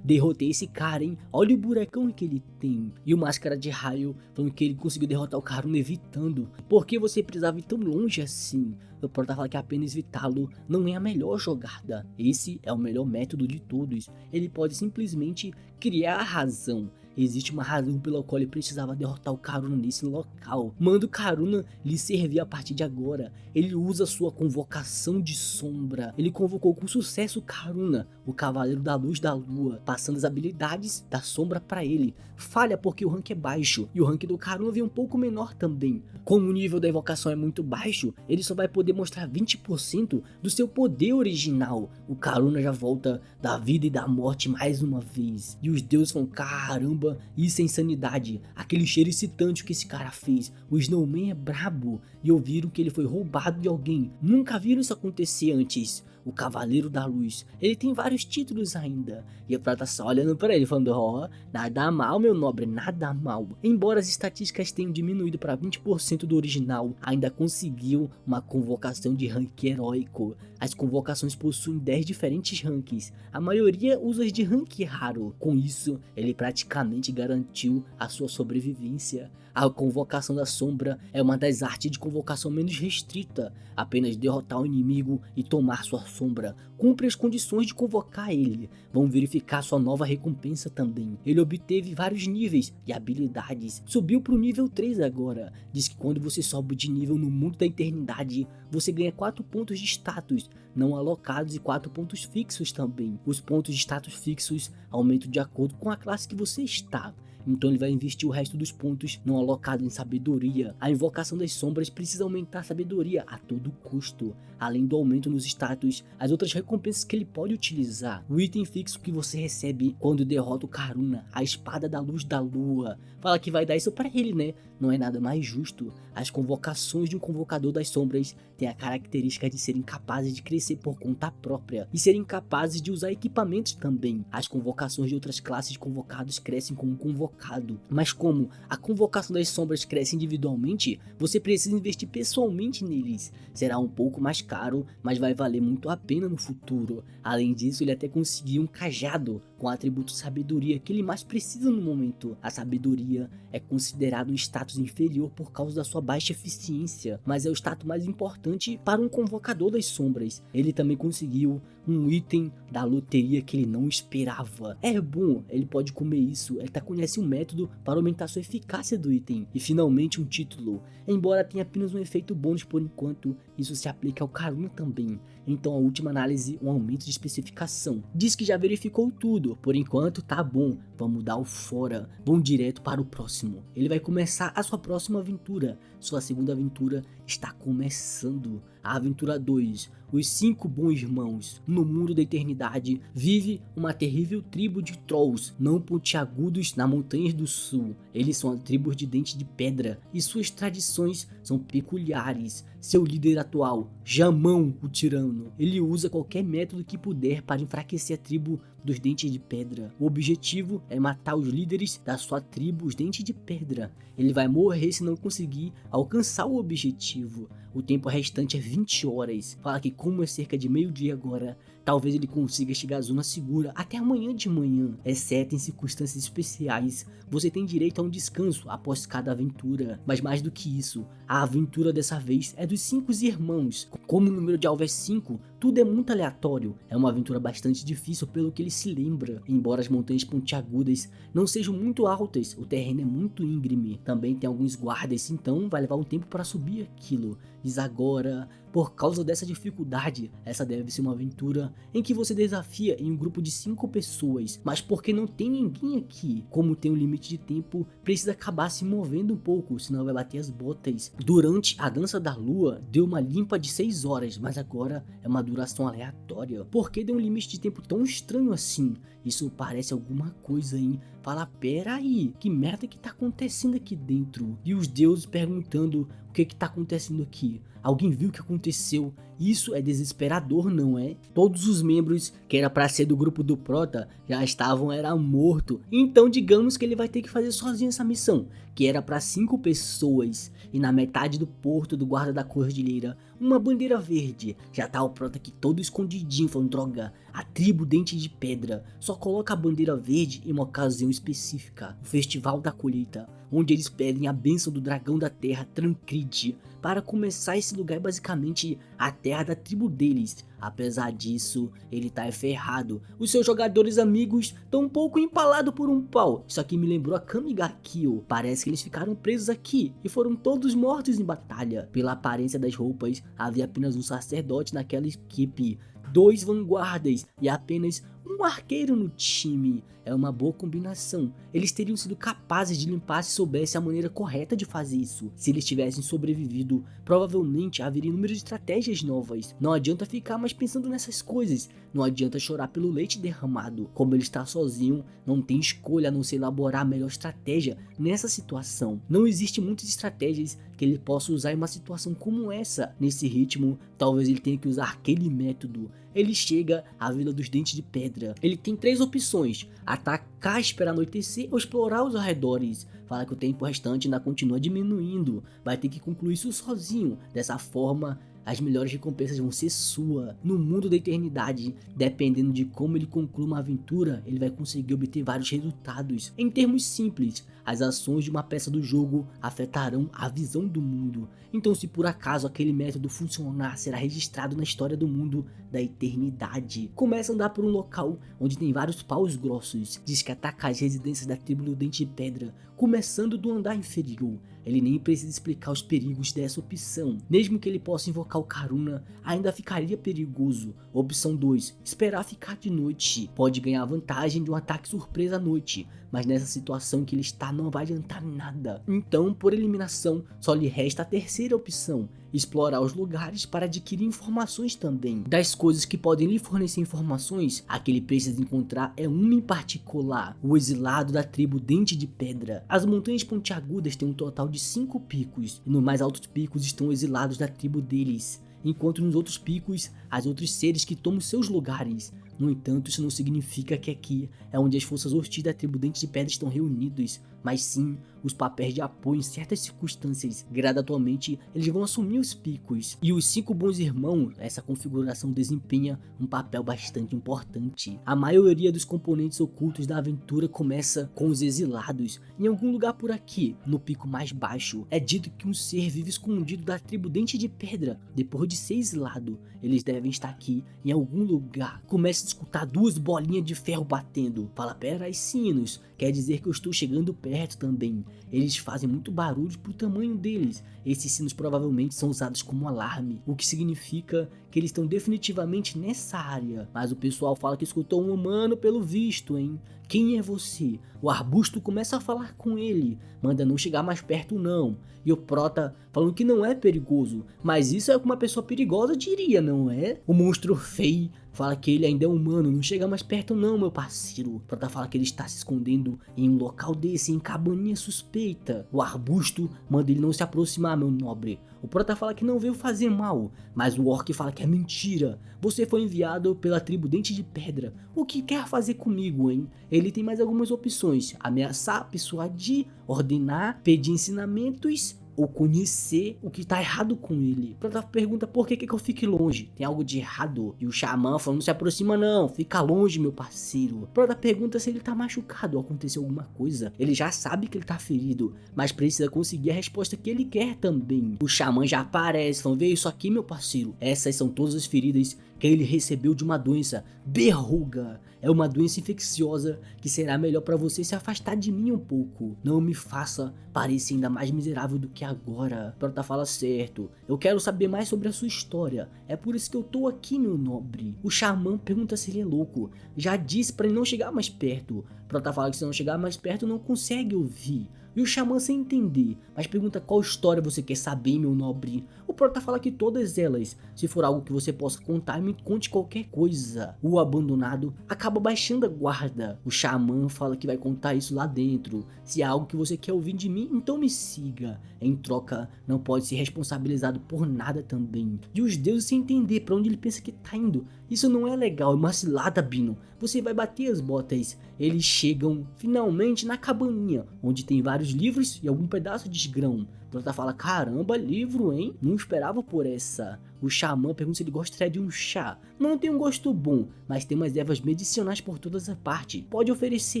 derrotei esse cara, hein? Olha o buracão que ele tem. E o Máscara de Raio falando que ele conseguiu derrotar o Karuna evitando. Por que você precisava ir tão longe assim? O Prota fala que apenas evitá-lo não é a melhor jogada. Esse é o melhor método de todos. Ele pode simplesmente criar a razão. existe uma razão pela qual ele precisava derrotar o Karuna nesse local. Manda o Karuna lhe servir a partir de agora. Ele usa sua convocação de sombra. Ele convocou com sucesso o Karuna, o Cavaleiro da Luz da Lua, passando as habilidades da sombra para ele. Falha porque o rank é baixo, e o rank do Karuna vem um pouco menor também. Como o nível da invocação é muito baixo, ele só vai poder mostrar 20% do seu poder original. O Karuna já volta da vida e da morte mais uma vez. E os deuses falam, caramba, isso é insanidade. Aquele cheiro excitante que esse cara fez. O Snowman é brabo. E ouviram que ele foi roubado de alguém. Nunca viram isso acontecer antes. O Cavaleiro da Luz, ele tem vários títulos ainda. E a Prata só olhando para ele falando, nada mal meu nobre, nada mal. Embora as estatísticas tenham diminuído para 20% do original, ainda conseguiu uma convocação de rank heróico. As convocações possuem 10 diferentes ranks, a maioria usa as de rank raro. Com isso, ele praticamente garantiu a sua sobrevivência. A convocação da sombra é uma das artes de convocação menos restrita, apenas derrotar o inimigo e tomar sua sombra. Cumpre as condições de convocar ele. Vão verificar sua nova recompensa também. Ele obteve vários níveis e habilidades. Subiu para o nível 3 agora. Diz que quando você sobe de nível no mundo da eternidade, você ganha 4 pontos de status não alocados e 4 pontos fixos também. Os pontos de status fixos aumentam de acordo com a classe que você está. Então ele vai investir o resto dos pontos não alocados em sabedoria. A invocação das sombras precisa aumentar a sabedoria a todo custo. Além do aumento nos status, as outras recompensas que ele pode utilizar. O item fixo que você recebe quando derrota o Karuna, a espada da luz da lua. Fala que vai dar isso pra ele, né? Não é nada mais justo. As convocações de um convocador das sombras têm a característica de serem capazes de crescer por conta própria e serem capazes de usar equipamentos também. As convocações de outras classes de convocados crescem como convocado, mas como a convocação das sombras cresce individualmente, você precisa investir pessoalmente neles. Será um pouco mais caro, mas vai valer muito a pena no futuro. Além disso, ele até conseguiu um cajado com o atributo sabedoria que ele mais precisa no momento. A sabedoria é considerado um status inferior por causa da sua baixa eficiência, mas é o status mais importante para um convocador das sombras. Ele também conseguiu um item da loteria que ele não esperava. É bom, ele pode comer isso, ele conhece um método para aumentar sua eficácia do item. E finalmente um título. Embora tenha apenas um efeito bônus por enquanto, isso se aplica ao Karuna também. Então a última análise, um aumento de especificação. Diz que já verificou tudo, por enquanto tá bom, vamos dar o fora. Vamos direto para o próximo. Ele vai começar a sua próxima aventura. Sua segunda aventura está começando. A aventura 2, os 5 bons irmãos. No mundo da eternidade vive uma terrível tribo de trolls não pontiagudos na montanhas do sul. Eles são a tribo de dente de pedra e suas tradições são peculiares. Seu líder atual, Jamão, o tirano, ele usa qualquer método que puder para enfraquecer a tribo dos dentes de pedra. O objetivo é matar os líderes da sua tribo, os dentes de pedra. Ele vai morrer se não conseguir alcançar o objetivo. O tempo restante é 20 horas. Fala que como é cerca de meio-dia agora, talvez ele consiga chegar à zona segura até amanhã de manhã. Exceto em circunstâncias especiais, você tem direito a um descanso após cada aventura. Mas mais do que isso, a aventura dessa vez é dos 5 irmãos. Como o número de alvo é 5, tudo é muito aleatório. É uma aventura bastante difícil pelo que ele se lembra. Embora as montanhas pontiagudas não sejam muito altas, o terreno é muito íngreme. Também tem alguns guardas, então vai levar um tempo para subir aquilo. Diz agora, por causa dessa dificuldade, essa deve ser uma aventura em que você desafia em um grupo de 5 pessoas, mas porque não tem ninguém aqui, como tem um limite de tempo, precisa acabar se movendo um pouco, senão vai bater as botas. Durante a dança da lua, deu uma limpa de 6 horas, mas agora é uma duração aleatória. Por que deu um limite de tempo tão estranho assim? Isso parece alguma coisa, hein? Fala, pera aí, que merda que tá acontecendo aqui dentro? E os deuses perguntando o que tá acontecendo aqui. Alguém viu o que aconteceu? Isso é desesperador, não é? Todos os membros que era pra ser do grupo do Prota já estavam morto. Então digamos que ele vai ter que fazer sozinho essa missão, que era pra 5 pessoas. E na metade do porto do guarda da cordilheira, uma bandeira verde. Já tá o Prota aqui todo escondidinho, falando, droga, a tribo Dente de Pedra só coloca a bandeira verde em uma ocasião específica, o Festival da Colheita, onde eles pedem a bênção do dragão da terra, Trancred. Para começar, esse lugar é basicamente a terra da tribo deles. Apesar disso, ele tá ferrado. Os seus jogadores amigos estão um pouco empalados por um pau. Isso aqui me lembrou a Kamiga Kill. Parece que eles ficaram presos aqui e foram todos mortos em batalha. Pela aparência das roupas, havia apenas um sacerdote naquela equipe, 2 vanguardas e apenas um arqueiro no time. É uma boa combinação. Eles teriam sido capazes de limpar se soubesse a maneira correta de fazer isso. Se eles tivessem sobrevivido, provavelmente haveria inúmeras estratégias novas. Não adianta ficar mais pensando nessas coisas. Não adianta chorar pelo leite derramado. Como ele está sozinho, não tem escolha a não ser elaborar a melhor estratégia nessa situação. Não existe muitas estratégias que ele possa usar em uma situação como essa. Nesse ritmo, talvez ele tenha que usar aquele método. Ele chega à Vila dos Dentes de Pedra. Ele tem 3 opções: atacar, esperar anoitecer ou explorar os arredores. Fala que o tempo restante ainda continua diminuindo, vai ter que concluir isso sozinho. Dessa forma, as melhores recompensas vão ser sua. No mundo da eternidade, dependendo de como ele conclui uma aventura, ele vai conseguir obter vários resultados. Em termos simples, as ações de uma peça do jogo afetarão a visão do mundo. Então, se por acaso aquele método funcionar, será registrado na história do mundo da eternidade. Começa a andar por um local onde tem vários paus grossos. Diz que ataca as residências da tribo do Dente de Pedra, começando do andar inferior. Ele nem precisa explicar os perigos dessa opção. Mesmo que ele possa invocar o Karuna, ainda ficaria perigoso. Opção 2, esperar ficar de noite. Pode ganhar vantagem de um ataque surpresa à noite, mas nessa situação que ele está não vai adiantar nada. Então, por eliminação, só lhe resta a terceira opção: explorar os lugares para adquirir informações também. Das coisas que podem lhe fornecer informações, a que ele precisa encontrar é uma em particular: o exilado da tribo Dente de Pedra. As montanhas pontiagudas têm um total de 5 picos, e nos mais altos picos estão exilados da tribo deles, enquanto nos outros picos, há outros seres que tomam seus lugares. No entanto, isso não significa que aqui é onde as forças hostis da tribo Dente de Pedra estão reunidos, mas sim os papéis de apoio em certas circunstâncias. Gradualmente, eles vão assumir os picos, e os 5 bons irmãos, essa configuração desempenha um papel bastante importante. A maioria dos componentes ocultos da aventura começa com os exilados. Em algum lugar por aqui, no pico mais baixo, é dito que um ser vive escondido da tribo Dente de Pedra. Depois de ser exilado, eles devem estar aqui em algum lugar. Começa a escutar 2 bolinhas de ferro batendo. Fala: pera aí, sinos, quer dizer que eu estou chegando perto também. Eles fazem muito barulho pro tamanho deles. Esses sinos provavelmente são usados como alarme, o que significa que eles estão definitivamente nessa área. Mas o pessoal fala que escutou um humano pelo visto, hein? Quem é você? O arbusto começa a falar com ele, manda não chegar mais perto não. E o Prota falando que não é perigoso, mas isso é o que uma pessoa perigosa diria, não é? O monstro Fei fala que ele ainda é humano, não chega mais perto não, meu parceiro. O Prota fala que ele está se escondendo em um local desse, em cabaninha suspeita. O arbusto manda ele não se aproximar, meu nobre. O Prota fala que não veio fazer mal, mas o Orc fala que é mentira. Você foi enviado pela tribo Dente de Pedra. O que quer fazer comigo, hein? Ele tem mais algumas opções: ameaçar, persuadir, ordenar, pedir ensinamentos ou conhecer o que tá errado com ele. O Prota pergunta por que eu fique longe, tem algo de errado? E o xamã falando: não se aproxima não, fica longe, meu parceiro. O Prota pergunta se ele tá machucado ou aconteceu alguma coisa. Ele já sabe que ele tá ferido, mas precisa conseguir a resposta que ele quer também. O xamã já aparece falando: vê isso aqui, meu parceiro, essas são todas as feridas que ele recebeu de uma doença, berruga. É uma doença infecciosa que será melhor para você se afastar de mim um pouco. Não me faça parecer ainda mais miserável do que agora. Prota fala: certo, eu quero saber mais sobre a sua história. É por isso que eu tô aqui, meu nobre. O xamã pergunta se ele é louco. Já disse para ele não chegar mais perto. Prota fala que se não chegar mais perto não consegue ouvir. E o xamã, sem entender, mas pergunta: qual história você quer saber, meu nobre? O Prota fala que todas elas. Se for algo que você possa contar, me conte qualquer coisa. O abandonado acaba baixando a guarda. O xamã fala que vai contar isso lá dentro. Se é algo que você quer ouvir de mim, então me siga. Em troca, não pode ser responsabilizado por nada também. E os deuses, sem entender para onde ele pensa que tá indo. Isso não é legal, é uma cilada, Bino. Você vai bater as botas. Eles chegam finalmente na cabaninha, onde tem vários livros e algum pedaço de grão. Prota fala: caramba, livro, hein? Não esperava por essa. O xamã pergunta se ele gostaria de um chá. Não tem um gosto bom, mas tem umas ervas medicinais por toda essa parte. Pode oferecer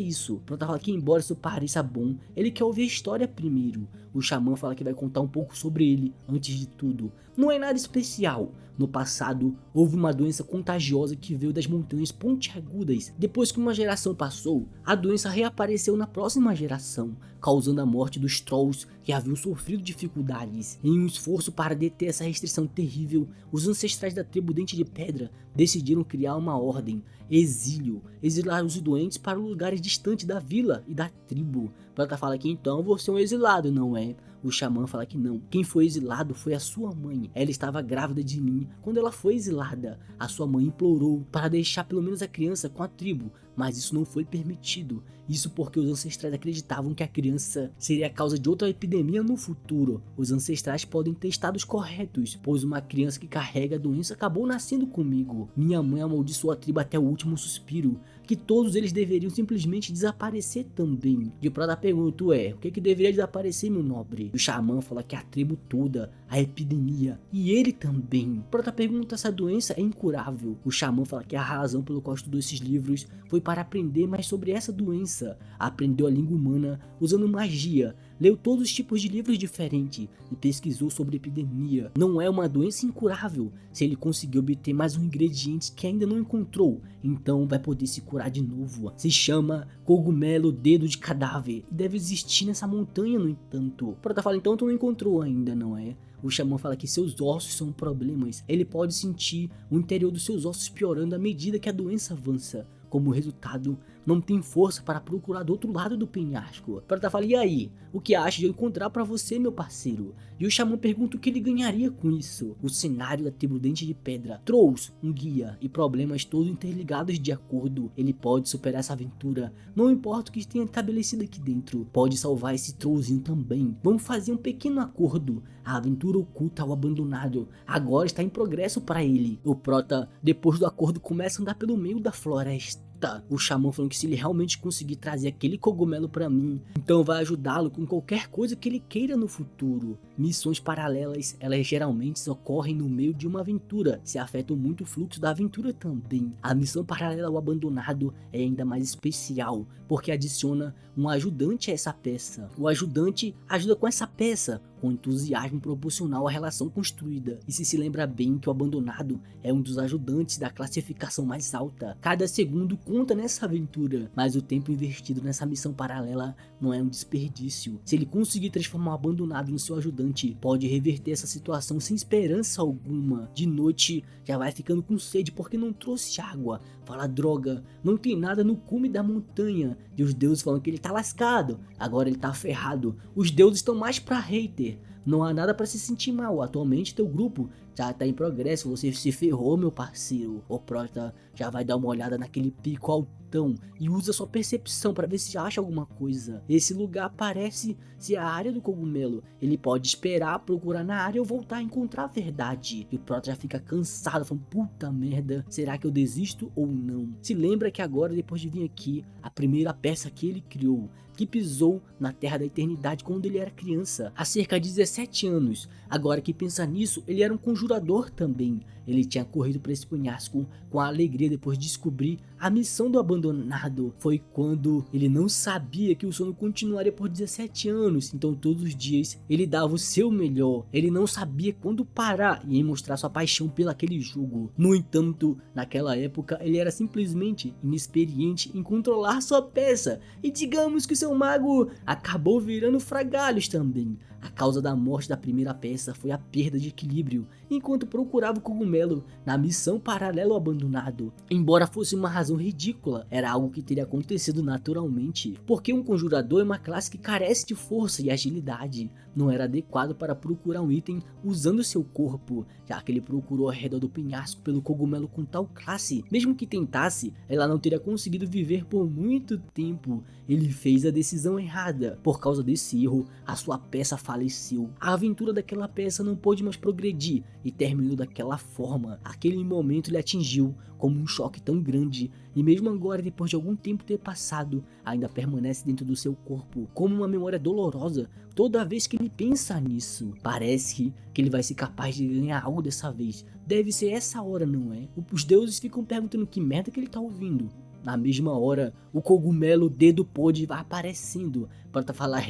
isso. Prota fala que, embora isso pareça bom, ele quer ouvir a história primeiro. O xamã fala que vai contar um pouco sobre ele, antes de tudo. Não é nada especial. No passado, houve uma doença contagiosa que veio das montanhas pontiagudas. Depois que uma geração passou, a doença reapareceu na próxima geração, causando a morte dos Trolls que haviam sofrido dificuldades. Em um esforço para deter essa restrição terrível, os ancestrais da tribo Dente de Pedra decidiram criar uma ordem, exílio, exilar os doentes para lugares distantes da vila e da tribo. Prota fala que então você é um exilado, não é? O xamã fala que não. Quem foi exilado foi a sua mãe. Ela estava grávida de mim quando ela foi exilada. A sua mãe implorou para deixar pelo menos a criança com a tribo, mas isso não foi permitido. Isso porque os ancestrais acreditavam que a criança seria a causa de outra epidemia no futuro. Os ancestrais podem ter estados corretos, pois uma criança que carrega a doença acabou nascendo comigo. Minha mãe amaldiçoou a tribo até o último suspiro, que todos eles deveriam simplesmente desaparecer também. De prata pergunta o que deveria desaparecer, meu nobre? O xamã fala que a tribo toda, a epidemia, e ele também. Prota pergunta se a doença é incurável. O xamã fala que a razão pelo qual estudou esses livros foi para aprender mais sobre essa doença. Aprendeu a língua humana usando magia, leu todos os tipos de livros diferentes e pesquisou sobre epidemia. Não é uma doença incurável. Se ele conseguir obter mais um ingrediente que ainda não encontrou, então vai poder se curar de novo. Se chama cogumelo dedo de cadáver e deve existir nessa montanha, no entanto. O Prota fala, então tu não encontrou ainda, não é? O xamã fala que seus ossos são problemas. Ele pode sentir o interior dos seus ossos piorando à medida que a doença avança. Como resultado, não tem força para procurar do outro lado do penhasco. Prata fala, e aí? O que acha de eu encontrar para você, meu parceiro? E o xamã pergunta o que ele ganharia com isso. O cenário da tribo Dente de Pedra. Trolls, um guia e problemas todos interligados de acordo. Ele pode superar essa aventura, não importa o que tenha estabelecido aqui dentro. Pode salvar esse trollzinho também. Vamos fazer um pequeno acordo. A aventura oculta ao abandonado agora está em progresso para ele. O Prota, depois do acordo, começa a andar pelo meio da floresta. O xamã falando que se ele realmente conseguir trazer aquele cogumelo pra mim, então vai ajudá-lo com qualquer coisa que ele queira no futuro. Missões paralelas, elas geralmente ocorrem no meio de uma aventura, se afetam muito o fluxo da aventura também. A missão paralela ao abandonado é ainda mais especial, porque adiciona um ajudante a essa peça. O ajudante ajuda com essa peça, com entusiasmo proporcional à relação construída. E se lembra bem que o abandonado é um dos ajudantes da classificação mais alta. Cada segundo conta nessa aventura, mas o tempo investido nessa missão paralela não é um desperdício. Se ele conseguir transformar o abandonado no seu ajudante, pode reverter essa situação sem esperança alguma. De noite já vai ficando com sede porque não trouxe água. Fala, droga, não tem nada no cume da montanha. E os deuses falam que ele tá lascado, agora ele tá ferrado. Os deuses estão mais pra hater. Não há nada pra se sentir mal, atualmente teu grupo já tá em progresso, você se ferrou, meu parceiro. O Prota já vai dar uma olhada naquele pico altão e usa sua percepção pra ver se acha alguma coisa. Esse lugar parece ser a área do cogumelo, ele pode esperar, procurar na área ou voltar a encontrar a verdade. E o Prota já fica cansado, falando, puta merda, será que eu desisto ou não? Se lembra que agora, depois de vir aqui, a primeira peça que ele criou, que pisou na Terra da Eternidade quando ele era criança, há cerca de 17 anos. Agora que pensa nisso, ele era um conjurador também. Ele tinha corrido para esse penhasco com a alegria depois de descobrir a missão do abandonado. Foi quando ele não sabia que o sono continuaria por 17 anos, então todos os dias ele dava o seu melhor. Ele não sabia quando parar e mostrar sua paixão pelo aquele jogo. No entanto, naquela época ele era simplesmente inexperiente em controlar sua peça, e digamos que seu mago acabou virando fragalhos também. A causa da morte da primeira peça foi a perda de equilíbrio enquanto procurava o cogumelo na missão paralela ao abandonado. Embora fosse uma razão ridícula, era algo que teria acontecido naturalmente, porque um conjurador é uma classe que carece de força e agilidade. Não era adequado para procurar um item usando seu corpo, já que ele procurou ao redor do penhasco pelo cogumelo com tal classe. Mesmo que tentasse, ela não teria conseguido viver por muito tempo. Ele fez a decisão errada. Por causa desse erro, a sua peça faleceu. A aventura daquela peça não pôde mais progredir e terminou daquela forma. Aquele momento lhe atingiu como um choque tão grande, e mesmo agora, depois de algum tempo ter passado, ainda permanece dentro do seu corpo como uma memória dolorosa toda vez que ele pensa nisso. Parece que ele vai ser capaz de ganhar algo dessa vez. Deve ser essa hora, não é? Os deuses ficam perguntando que merda que ele tá ouvindo. Na mesma hora, o cogumelo dedo podre vai aparecendo. Prota fala,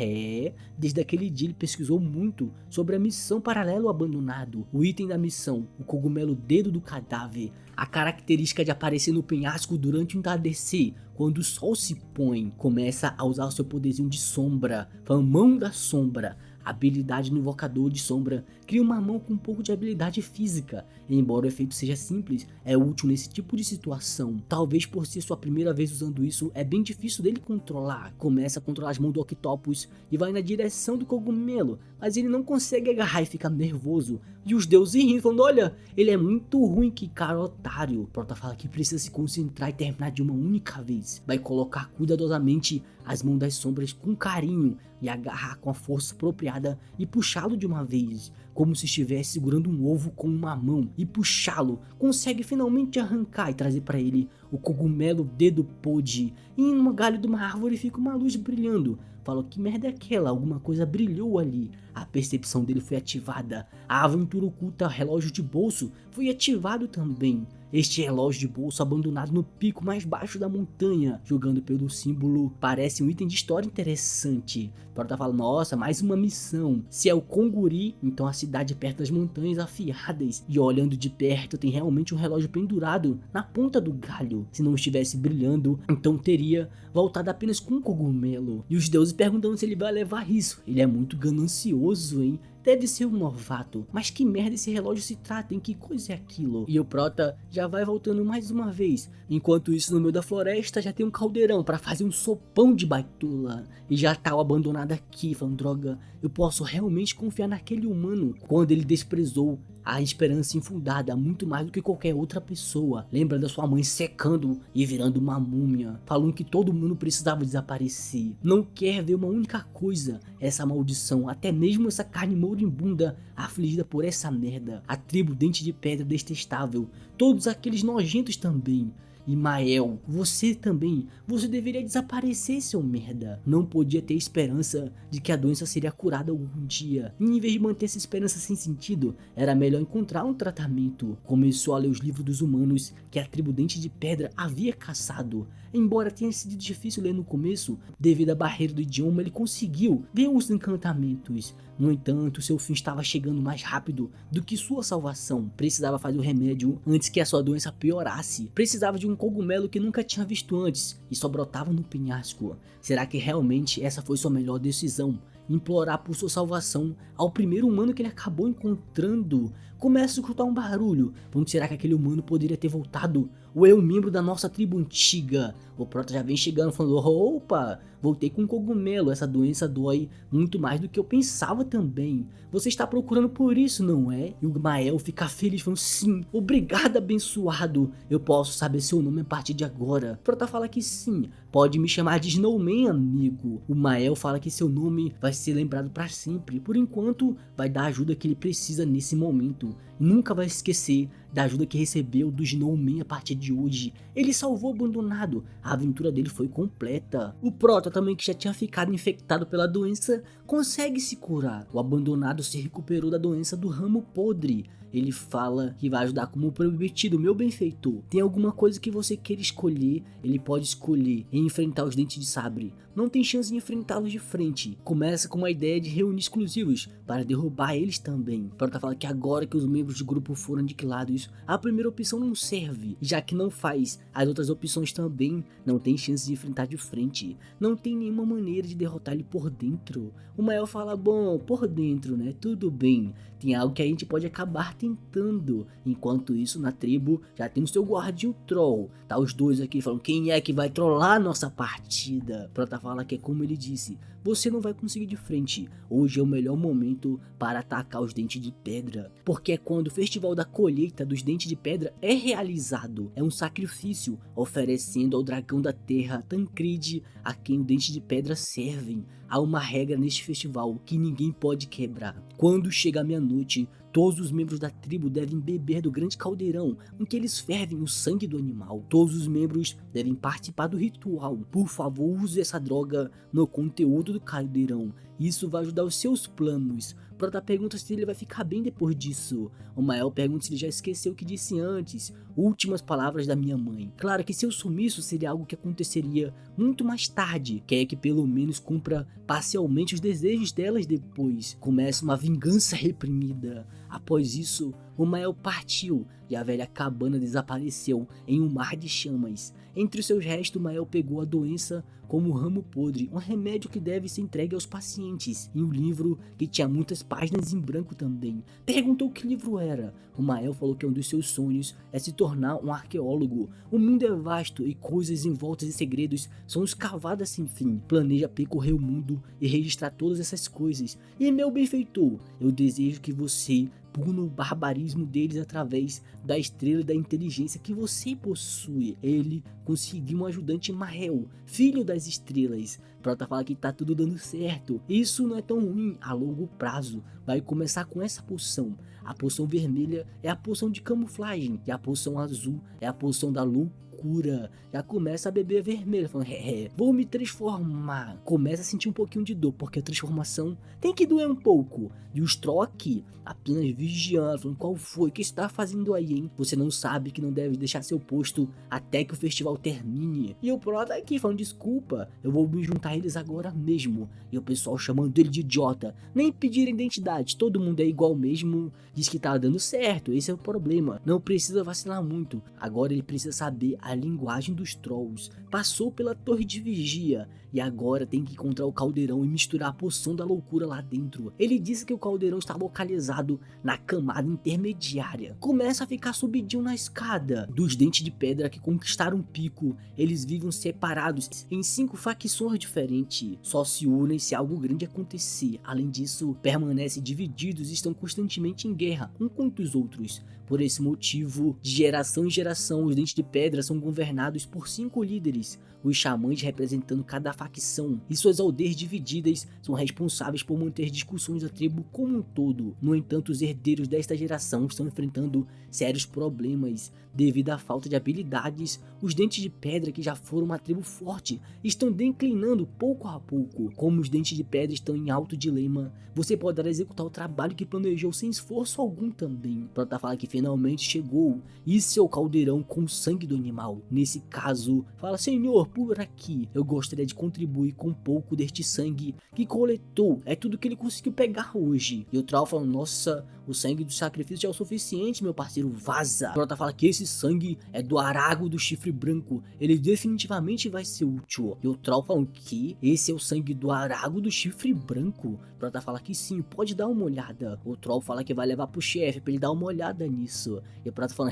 desde aquele dia ele pesquisou muito sobre a missão Paralelo Abandonado. O item da missão, o cogumelo dedo do cadáver, a característica de aparecer no penhasco durante o entardecer, quando o sol se põe, começa a usar o seu poderzinho de sombra, fala mão da sombra. A habilidade no invocador de sombra cria uma mão com um pouco de habilidade física, e embora o efeito seja simples, é útil nesse tipo de situação. Talvez por ser sua primeira vez usando isso, é bem difícil dele controlar. Começa a controlar as mãos do Octopus e vai na direção do cogumelo, mas ele não consegue agarrar e fica nervoso. E os deuses riem, falando, olha, ele é muito ruim, que cara otário. Prota fala que precisa se concentrar e terminar de uma única vez. Vai colocar cuidadosamente as mãos das sombras com carinho e agarrar com a força apropriada e puxá-lo de uma vez, como se estivesse segurando um ovo com uma mão, e puxá-lo, consegue finalmente arrancar e trazer para ele o cogumelo dedo podre, e em um galho de uma árvore fica uma luz brilhando. Falou, que merda é aquela? Alguma coisa brilhou ali. A percepção dele foi ativada. A aventura oculta relógio de bolso foi ativado também. Este relógio de bolso abandonado no pico mais baixo da montanha, jogando pelo símbolo, parece um item de história interessante. Prota fala, nossa, mais uma missão. Se é o Conguri, então a cidade perto das montanhas afiadas. E olhando de perto tem realmente um relógio pendurado na ponta do galho. Se não estivesse brilhando, então teria voltado apenas com um cogumelo. E os deuses perguntando se ele vai levar isso. Ele é muito ganancioso, hein? Deve ser um novato, mas que merda esse relógio se trata, em que coisa é aquilo? E o Prota já vai voltando mais uma vez. Enquanto isso, no meio da floresta já tem um caldeirão para fazer um sopão de baitula. E já tá o abandonado aqui, falando, droga, eu posso realmente confiar naquele humano quando ele desprezou a esperança infundada muito mais do que qualquer outra pessoa. Lembra da sua mãe secando e virando uma múmia, falando que todo mundo precisava desaparecer. Não quer ver uma única coisa, essa maldição, até mesmo essa carne moribunda afligida por essa merda. A tribo Dente de Pedra detestável, todos aqueles nojentos também. E Mael, você também, você deveria desaparecer, seu merda. Não podia ter esperança de que a doença seria curada algum dia. E em vez de manter essa esperança sem sentido, era melhor encontrar um tratamento. Começou a ler os livros dos humanos que a tribo Dente de Pedra havia caçado. Embora tenha sido difícil ler no começo, devido à barreira do idioma, ele conseguiu ver os encantamentos. No entanto, seu fim estava chegando mais rápido do que sua salvação. Precisava fazer o remédio antes que a sua doença piorasse. Precisava de um cogumelo que nunca tinha visto antes e só brotava no penhasco. Será que realmente essa foi sua melhor decisão? Implorar por sua salvação ao primeiro humano que ele acabou encontrando? Começa a escutar um barulho. Onde será que aquele humano poderia ter voltado? Ou é um membro da nossa tribo antiga? O Prota já vem chegando falando, opa, voltei com um cogumelo, essa doença dói muito mais do que eu pensava também. Você está procurando por isso, não é? E o Mael fica feliz falando, sim, obrigado abençoado, eu posso saber seu nome a partir de agora. O Prota fala que sim, pode me chamar de Snowman, amigo. O Mael fala que seu nome vai ser lembrado para sempre, por enquanto vai dar a ajuda que ele precisa nesse momento. Nunca vai esquecer da ajuda que recebeu do Snowman a partir de hoje. Ele salvou o abandonado, a aventura dele foi completa. O Prota também, que já tinha ficado infectado pela doença, consegue se curar. O abandonado se recuperou da doença do ramo podre. Ele fala que vai ajudar como prometido, meu benfeitor. Tem alguma coisa que você queira escolher, ele pode escolher em enfrentar os Dentes de Sabre. Não tem chance de enfrentá-los de frente. Começa com uma ideia de reunir exclusivos para derrubar eles também. Prota fala que agora que os membros do grupo foram aniquilados, a primeira opção não serve, já que não faz. As outras opções também não tem chance de enfrentar de frente. Não tem nenhuma maneira de derrotar ele por dentro. O Mael fala, bom, por dentro, né? Tudo bem. Tem algo que a gente pode acabar tentando. Enquanto isso, na tribo, já tem o seu guardião troll. Tá os dois aqui falando, quem é que vai trollar nossa partida? Prota fala que é como ele disse, você não vai conseguir de frente. Hoje é o melhor momento para atacar os Dentes de Pedra. Porque é quando o festival da colheita dos Dentes de Pedra é realizado. É um sacrifício, oferecendo ao dragão da terra, Tancredi, a quem os Dentes de Pedra servem. Há uma regra neste festival que ninguém pode quebrar. Quando chega a meia-noite, Todos os membros da tribo devem beber do grande caldeirão em que eles fervem o sangue do animal. Todos os membros devem participar do ritual. Por favor, use essa droga no conteúdo do caldeirão. Isso vai ajudar os seus planos. Prota pergunta se ele vai ficar bem depois disso. O Mael pergunta se ele já esqueceu o que disse antes. Últimas palavras da minha mãe. Claro que seu sumiço seria algo que aconteceria muito mais tarde. Quer que pelo menos cumpra parcialmente os desejos delas depois. Começa uma vingança reprimida. Após isso, o Mael partiu e a velha cabana desapareceu em um mar de chamas. Entre os seus restos, Mael pegou a doença como ramo podre, um remédio que deve ser entregue aos pacientes, e um livro que tinha muitas páginas em branco também. Perguntou que livro era. O Mael falou que um dos seus sonhos é se tornar um arqueólogo. O mundo é vasto e coisas envoltas em segredos são escavadas sem fim. Planeja percorrer o mundo e registrar todas essas coisas. E meu benfeitor, eu desejo que você puna o barbarismo deles através da estrela da inteligência que você possui. Ele conseguiu um ajudante Mahel, filho das estrelas. Prota fala que tá tudo dando certo. Isso não é tão ruim a longo prazo. Vai começar com essa poção. A poção vermelha é a poção de camuflagem e a poção azul é a poção da loucura. Já começa a beber vermelho, falando, vou me transformar. Começa a sentir um pouquinho de dor, porque a transformação tem que doer um pouco. E os troll aqui, apenas vigiando, falando, qual foi, o que está fazendo aí, hein? Você não sabe que não deve deixar seu posto até que o festival termine. E o Prota aqui falando, desculpa, eu vou me juntar a eles agora mesmo. E o pessoal chamando ele de idiota, nem pedir identidade, todo mundo é igual mesmo. Diz que tá dando certo, esse é o problema. Não precisa vacilar muito, agora ele precisa saber a linguagem dos trolls. Passou pela torre de vigia e agora tem que encontrar o caldeirão e misturar a poção da loucura lá dentro. Ele disse que o caldeirão está localizado na camada intermediária. Começa a ficar subidinho na escada. Dos dentes de pedra que conquistaram o pico, eles vivem separados em 5 facções diferentes. Só se unem se algo grande acontecer. Além disso, permanecem divididos e estão constantemente em guerra um contra os outros. Por esse motivo, de geração em geração, os dentes de pedra são governados por 5 líderes, os xamãs representando cada facção, e suas aldeias divididas são responsáveis por manter discussões da tribo como um todo. No entanto, os herdeiros desta geração estão enfrentando sérios problemas devido à falta de habilidades. Os dentes de pedra, que já foram uma tribo forte, estão declinando pouco a pouco. Como os dentes de pedra estão em alto dilema, você poderá executar o trabalho que planejou sem esforço algum também. Prota fala que finalmente chegou e seu caldeirão com o sangue do animal. Nesse caso, fala, senhor, por aqui, eu gostaria de contribuir com um pouco deste sangue que coletou, é tudo que ele conseguiu pegar hoje. E o Troll fala, nossa, o sangue do sacrifício já é o suficiente, meu parceiro, vaza. Prota fala que esse sangue é do arago do chifre branco, ele definitivamente vai ser útil. E o Troll fala que esse é o sangue do arago do chifre branco. Prota fala que sim, pode dar uma olhada. O Troll fala que vai levar pro chefe pra ele dar uma olhada nisso. E o Prota fala,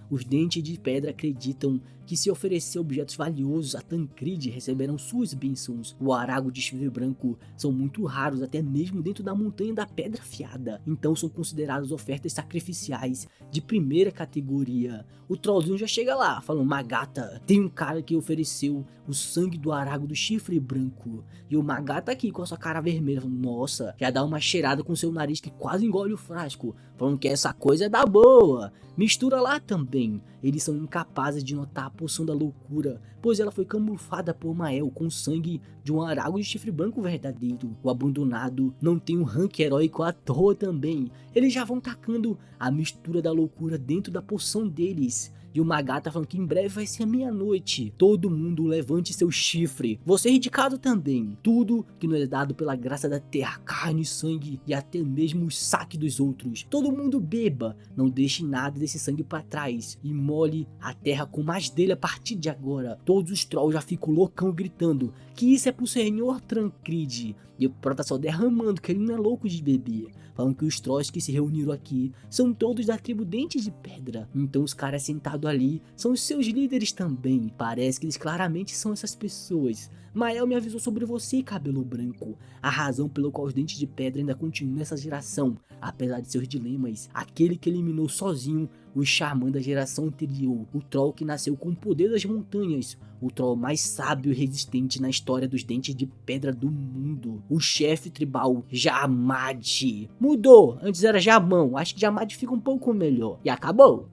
os dentes de pedra acreditam que se oferecer objetos valiosos a Tancred receberão suas bênçãos. O arago de chifre branco são muito raros até mesmo dentro da montanha da pedra afiada, então são consideradas ofertas sacrificiais de primeira categoria. O trollzinho já chega lá, falando, Magata, tem um cara que ofereceu o sangue do arago do chifre branco. E o Magata aqui com a sua cara vermelha, falando, nossa, já dá uma cheirada com seu nariz que quase engole o frasco, falando que essa coisa é da boa. Mistura lá também. Eles são incapazes de notar a poção da loucura, pois ela foi camuflada por Mael com o sangue de um arago de chifre branco verdadeiro. O abandonado não tem um rank heróico à toa também. Eles já vão tacando a mistura da loucura dentro da poção deles. E o Magata falando que em breve vai ser meia-noite. Todo mundo levante seu chifre. Você é indicado também. Tudo que não é dado pela graça da terra, carne, sangue e até mesmo o saque dos outros. Todo mundo beba. Não deixe nada desse sangue para trás. E molhe a terra com mais dele a partir de agora. Todos os trolls já ficam loucão gritando que isso é pro senhor Tancred. E o Prota só derramando que ele não é louco de beber. Falando que os trolls que se reuniram aqui são todos da tribo Dentes de Pedra. Então os caras sentados lado ali são os seus líderes também. Parece que eles claramente são essas pessoas. Mael me avisou sobre você, cabelo branco. A razão pelo qual os dentes de pedra ainda continuam nessa geração, apesar de seus dilemas. Aquele que eliminou sozinho o xamã da geração anterior. O troll que nasceu com o poder das montanhas. O troll mais sábio e resistente na história dos dentes de pedra do mundo. O chefe tribal Jamad. Mudou, antes era Jamão. Acho que Jamad fica um pouco melhor. E acabou.